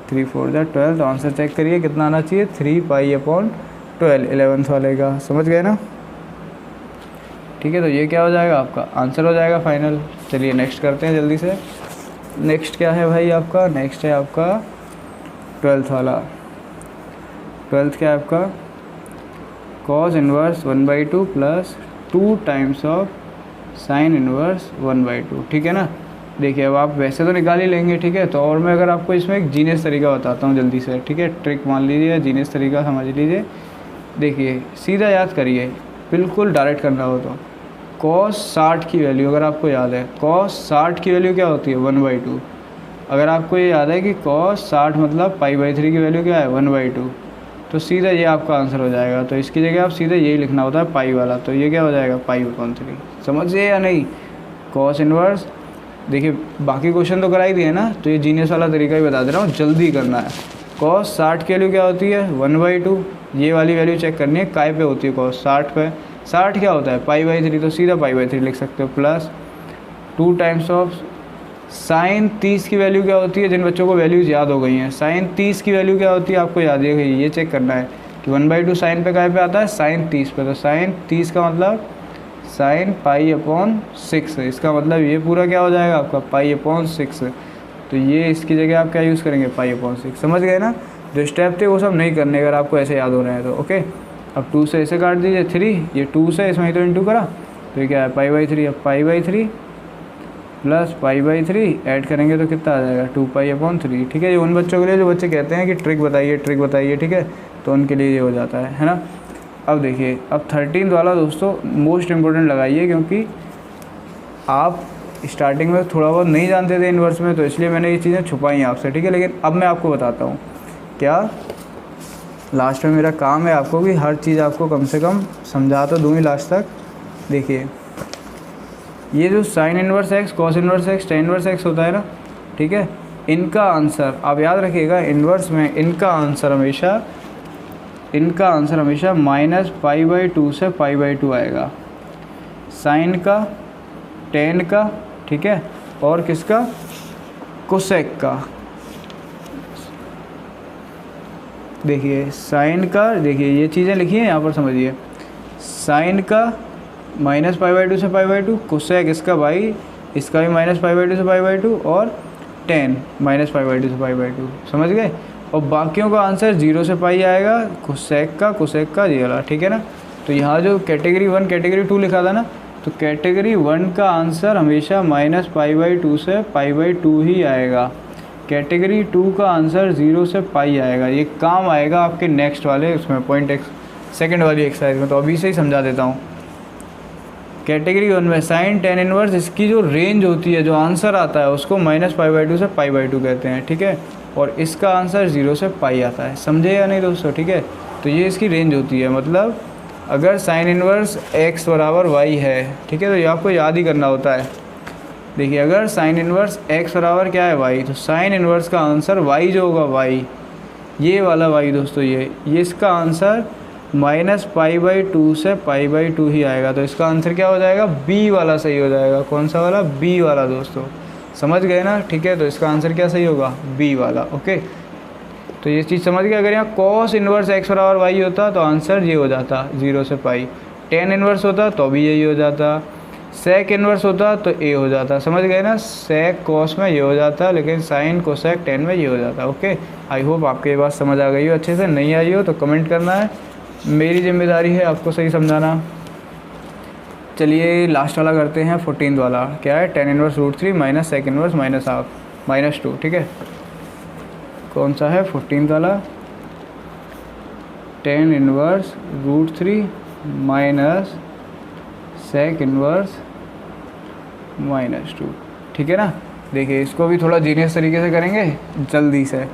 3 4 जा 12, तो आंसर चेक करिए कितना आना चाहिए 3π/12 11th वाले का। समझ गए ना, ठीक है, तो ये क्या हो जाएगा आपका आंसर हो जाएगा फाइनल। चलिए नेक्स्ट करते हैं जल्दी से। नेक्स्ट क्या है भाई आपका, नेक्स्ट है आपका 12th वाला। 12th क्या है आपका, cos inverse 1/2 + 2 times of sine inverse 1/2, ठीक है ना। देखिए अब आप वैसे तो निकाल ही लेंगे, ठीक है, तो और मैं अगर आपको इसमें एक जीनियस तरीका बताता हूँ जल्दी से, ठीक है, ट्रिक मान लीजिए, जीनियस तरीका समझ लीजिए। देखिए सीधा याद करिए, बिल्कुल डायरेक्ट करना हो तो cos 60 की वैल्यू अगर आपको याद है, cos 60 की वैल्यू क्या होती है 1/2। अगर आपको ये याद है कि cos 60 मतलब π/3 की वैल्यू क्या है 1/2, तो सीधा ये आपका आंसर हो जाएगा। तो इसकी जगह आप सीधा यही लिखना होता है पाई वाला, तो ये क्या हो जाएगा π/3। समझिए या नहीं, cos इनवर्स। देखिए बाकी क्वेश्चन तो करा ही दिए ना, तो ये जीनियस वाला तरीका ही बता दे रहा हूँ, जल्दी करना है। cos 60 की वैल्यू क्या होती है 1/2, ये वाली वैल्यू चेक करनी है, काय पे होती है cos 60 पे, 60 क्या होता है π/3, तो सीधा π/3 लिख सकते हो, प्लस 2 टाइम्स ऑफ साइन 30 की वैल्यू क्या होती है, जिन बच्चों को वैल्यूज़ याद हो गई हैं, साइन 30 की वैल्यू क्या होती है आपको याद है, ये चेक करना है कि 1/2 साइन पे काय पे आता है साइन 30 पे, तो साइन 30 का मतलब साइन π/6, इसका मतलब ये पूरा क्या हो जाएगा आपका π/6, तो ये इसकी जगह आप क्या यूज़ करेंगे π/6। समझ गए ना, जो स्टेप थे वो सब नहीं करने, अगर आपको ऐसे याद हो रहे हैं तो ओके। अब 2 से ऐसे काट दीजिए 3, ये 2 से इसमें ही तो इंटू करा, तो ये क्या है π/3, अब π/3 प्लस π/3 ऐड करेंगे तो कितना आ जाएगा 2π/3, ठीक है। ये उन बच्चों के लिए जो बच्चे कहते हैं कि ट्रिक बताइए, ठीक है, तो उनके लिए ये हो जाता है ना। अब देखिए, अब 13th वाला दोस्तों मोस्ट इम्पोर्टेंट लगाइए, क्योंकि आप स्टार्टिंग में थोड़ा बहुत नहीं जानते थे इन्वर्स में, तो इसलिए मैंने ये चीज़ें छुपाई आपसे, ठीक है। लेकिन अब मैं आपको बताता हूँ क्या, लास्ट में मेरा काम है आपको कि हर चीज़ आपको कम से कम समझा तो दूँ ही लास्ट तक। देखिए ये जो sine inverse x, cos inverse x, tan inverse x होता है ना, ठीक है, इनका आंसर आप याद रखिएगा, इन्वर्स में इनका आंसर हमेशा -π/2 से π/2 आएगा, साइन का, टेन का, ठीक है, और किसका कोसेक का। देखिए साइन का, देखिए ये चीज़ें लिखी हैं यहाँ पर, समझिए, साइन का -π/2 से π/2, कोसेक इसका भाई, इसका भी -π/2 से π/2, और टेन -π/2 से π/2, समझ गए। और बाकियों का आंसर 0 से पाई आएगा, कोसेक का ये वाला, ठीक है ना। तो यहाँ जो कैटेगरी 1 कैटेगरी 2 लिखा था ना, तो कैटेगरी 1 का आंसर हमेशा -π/2 से π/2 ही आएगा, कैटेगरी 2 का आंसर 0 से पाई आएगा। ये काम आएगा आपके नेक्स्ट वाले उसमें पॉइंट सेकंड वाली एक्सरसाइज में, तो अभी से ही समझा देता हूँ। कैटेगरी 1 में साइन टेन इनवर्स, इसकी जो रेंज होती है, जो आंसर आता है, उसको -π/2 से π/2 कहते हैं, ठीक है, और इसका आंसर 0 से पाई आता है। समझे या नहीं दोस्तों, ठीक है। तो ये इसकी रेंज होती है, मतलब अगर साइन इनवर्स x बराबर y है, ठीक है, तो ये आपको याद ही करना होता है। देखिए अगर साइन इनवर्स x बराबर क्या है y, तो साइन इनवर्स का आंसर y जो होगा y, ये वाला y दोस्तों, ये इसका आंसर -π/2 से π/2 ही आएगा। तो इसका आंसर क्या हो जाएगा, b वाला सही हो जाएगा। कौन सा वाला, b वाला दोस्तों, समझ गए ना, ठीक है। तो इसका आंसर क्या सही होगा, b वाला, ओके। तो ये चीज़ समझ गए। अगर यहाँ कॉस इन्वर्स एक्स बराबर वाई होता तो आंसर ये हो जाता 0 से पाई, टेन इन्वर्स होता तो भी यही हो जाता, सेक इन्वर्स होता तो ए हो जाता। समझ गए ना, सेक कॉस में ये हो जाता, लेकिन साइन कोसेक टेन में ये हो जाता। ओके, आई होप आपको ये बात समझ आ गई हो अच्छे से। नहीं आई हो तो कमेंट करना है, मेरी जिम्मेदारी है आपको सही समझाना। चलिए लास्ट वाला करते हैं, 14 वाला। क्या है, tan inverse root 3 minus sec inverse minus half minus 2। ठीक है, कौन सा है 14 वाला, tan inverse root 3 minus sec inverse minus 2। ठीक है ना, देखिए इसको भी थोड़ा जीनियस तरीके से करेंगे जल्दी से।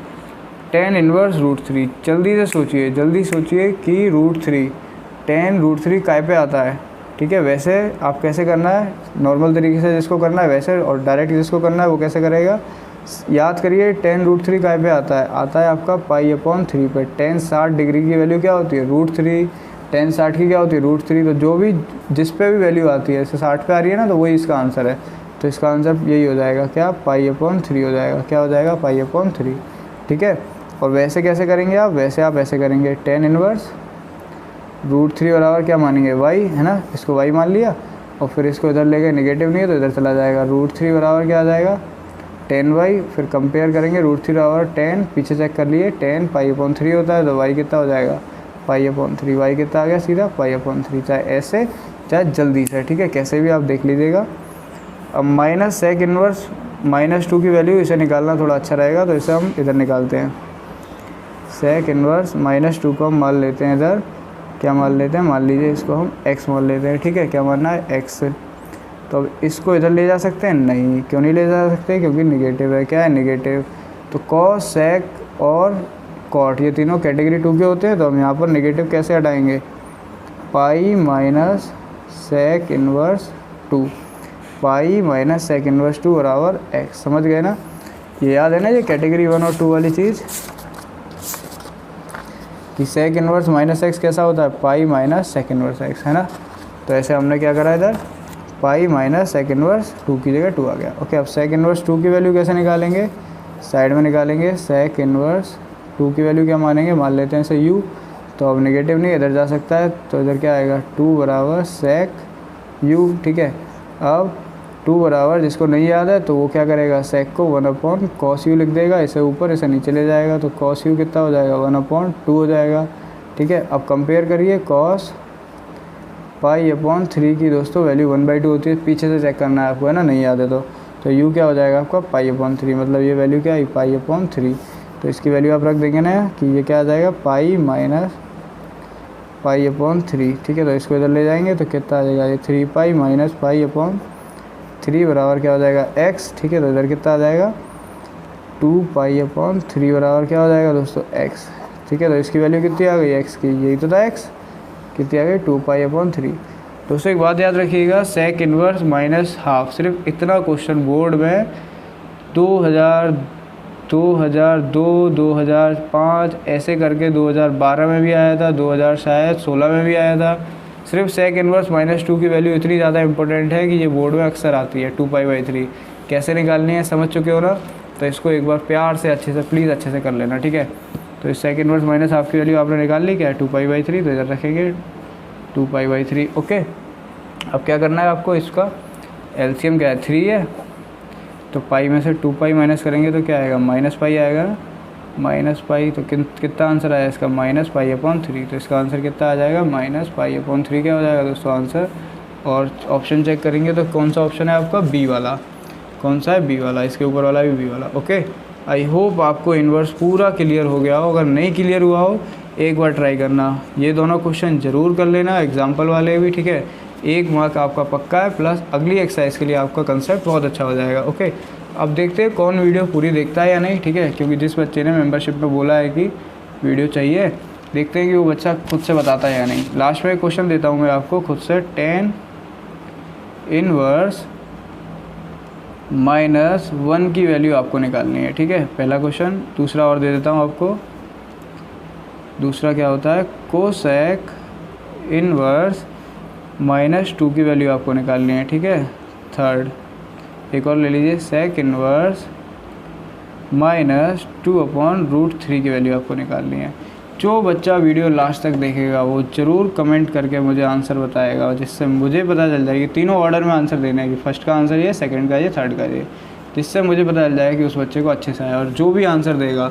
टेन इन्वर्स रूट 3, जल्दी से सोचिए, जल्दी सोचिए कि रूट 3, टेन रूट 3 काय पे आता है। ठीक है, वैसे आप कैसे करना है, नॉर्मल तरीके से जिसको करना है वैसे, और डायरेक्ट जिसको करना है वो कैसे करेगा। याद करिए, टेन रूट 3 काय पे आता है, आता है आपका पाई अपॉन 3 पे। टेन 60 डिग्री की वैल्यू क्या होती है, रूट 3, टेन 60 की क्या होती है, रूट 3। तो जो भी जिस पे भी वैल्यू आती है, जैसे 60 पे आ रही है ना, तो वही इसका आंसर है। तो इसका आंसर यही हो जाएगा, क्या, पाई अपॉन 3 हो जाएगा। क्या हो जाएगा, पाई अपॉन 3। ठीक है, और वैसे कैसे करेंगे आप, वैसे आप ऐसे करेंगे, टेन इनवर्स रूट 3 बराबर क्या मानेंगे, वाई, है ना, इसको वाई मान लिया, और फिर इसको इधर ले गए, नेगेटिव नहीं है तो इधर चला जाएगा। रूट 3 बराबर क्या आ जाएगा, 10 वाई। फिर कंपेयर करेंगे, रूट 3 बराबर 10, पीछे चेक कर लिए, 10 पाई अपॉन 3 होता है, तो वाई कितना हो जाएगा, पाई अपॉन 3। वाई कितना आ गया, सीधा पाई अपॉन 3, चाहे ऐसे चाहे जल्दी से। ठीक है, कैसे भी आप देख लीजिएगा। अब माइनस सेक इन्वर्स माइनस 2 की वैल्यू, इसे निकालना थोड़ा अच्छा रहेगा, तो इसे हम इधर निकालते हैं। सेक इन्वर्स माइनस 2 को हम मान लेते हैं इधर, क्या मान लेते हैं, मान लीजिए इसको हम x मान लेते हैं। ठीक है, क्या मानना है, x। तो अब इसको इधर ले जा सकते हैं, नहीं, क्यों नहीं ले जा सकते, क्योंकि निगेटिव है। क्या है, निगेटिव। तो कॉस, सेक और कॉट, ये तीनों कैटेगरी 2 के होते हैं, तो हम यहाँ पर निगेटिव कैसे हटाएंगे, pi minus sec inverse 2, pi minus sec inverse 2 बराबर x। समझ गए ना, ये याद है ना, ये कैटेगरी 1 और 2 वाली चीज़, कि सेक इन्वर्स माइनस एक्स कैसा होता है, pi minus sec inverse X, है ना। तो ऐसे हमने क्या करा इधर, पाई माइनस सेक इन्वर्स 2 की जगह 2 आ गया। ओके, अब सेक इन्वर्स 2 की वैल्यू कैसे निकालेंगे, साइड में निकालेंगे। सेक इन्वर्स 2 की वैल्यू क्या मानेंगे, मान लेते हैं इसे u। तो अब नेगेटिव नहीं, इधर जा सकता है, तो इधर क्या आएगा, 2 बराबर सेक u। ठीक है, अब 2 बराबर, जिसको नहीं याद है तो वो क्या करेगा, सेक को 1 अपॉन कॉस यू लिख देगा, इसे ऊपर इसे नीचे ले जाएगा, तो कॉस यू कितना हो जाएगा, 1 अपॉन 2 हो जाएगा। ठीक है, अब कंपेयर करिए, कॉस पाई अपॉन 3 की दोस्तों वैल्यू 1/2 होती है, पीछे से चेक करना है आपको, है ना, नहीं याद है तो यू क्या हो जाएगा आपका, पाई अपॉन 3, मतलब ये वैल्यू क्या है, पाई अपॉन 3। तो इसकी वैल्यू आप रख देंगे ना कि ये क्या आ जाएगा, पाई माइनस पाई अपॉन 3। ठीक है, तो इसको इधर ले जाएंगे तो कितना आ जाएगा, ये 3 पाई माइनस पाई अपॉन 3 बराबर क्या हो जाएगा, x। ठीक है, तो इधर कितना आ जाएगा, 2 पाई अपॉन 3 बराबर क्या हो जाएगा दोस्तों, x। ठीक है, तो इसकी वैल्यू कितनी आ गई, x की, यही तो था x, कितनी आ गई, 2 पाई अपॉन 3। दोस्तों एक बात याद रखिएगा, सेक इन्वर्स माइनस हाफ, सिर्फ इतना क्वेश्चन बोर्ड में 2002, 2005 ऐसे करके 2012 में भी आया था, 2016 में भी आया था। सिर्फ सेक इन्वर्स माइनस 2 की वैल्यू इतनी ज़्यादा इंपॉर्टेंट है कि ये बोर्ड में अक्सर आती है, 2 पाई बाई 3 कैसे निकालनी है समझ चुके हो ना। तो इसको एक बार प्यार से अच्छे से प्लीज़ अच्छे से कर लेना, ठीक है। तो इस सेक इन्वर्स माइनस हाफ की वैल्यू आपने निकाल ली, क्या है 2 पाई बाई 3, तो इधर रखेंगे 2 पाई बाई 3। ओके, अब क्या करना है आपको, इसका एलसीएम क्या है 3 है, तो पाई में से 2 पाई माइनस करेंगे तो क्या आएगा, माइनस पाई आएगा ना, माइनस पाई। तो कितना आंसर आया इसका, माइनस पाई अपॉन 3। तो इसका आंसर कितना आ जाएगा, माइनस पाई अपॉन 3 क्या हो जाएगा दोस्तों आंसर। और ऑप्शन चेक करेंगे तो कौन सा ऑप्शन है आपका, बी वाला। कौन सा है, बी वाला, इसके ऊपर वाला भी बी वाला। ओके, आई होप आपको इन्वर्स पूरा क्लियर हो गया हो। अगर नहीं क्लियर हुआ हो एक बार ट्राई करना, ये दोनों क्वेश्चन ज़रूर कर लेना, एग्जाम्पल वाले भी, ठीक है। 1 मार्क आपका पक्का है, प्लस अगली एक्सरसाइज के लिए आपका कंसेप्ट बहुत अच्छा हो जाएगा। ओके, अब देखते हैं कौन वीडियो पूरी देखता है या नहीं, ठीक है, क्योंकि जिस बच्चे ने मेंबरशिप में बोला है कि वीडियो चाहिए, देखते हैं कि वो बच्चा खुद से बताता है या नहीं। लास्ट में एक क्वेश्चन देता हूँ मैं आपको खुद से, 10 इनवर्स माइनस 1 की वैल्यू आपको निकालनी है, ठीक है, पहला क्वेश्चन। दूसरा और दे देता हूँ आपको, दूसरा क्या होता है, कोसेक इनवर्स माइनस 2 की वैल्यू आपको निकालनी है, ठीक है। थर्ड एक और ले लीजिए, सेक इन्वर्स -2/√3 की वैल्यू आपको निकालनी है। जो बच्चा वीडियो लास्ट तक देखेगा वो ज़रूर कमेंट करके मुझे आंसर बताएगा, जिससे मुझे पता चल जाएगा कि तीनों ऑर्डर में आंसर देना है कि फर्स्ट का आंसर ये, सेकंड का ये, थर्ड का ये, जिससे मुझे पता चल जाएगा कि उस बच्चे को अच्छे से आया। और जो भी आंसर देगा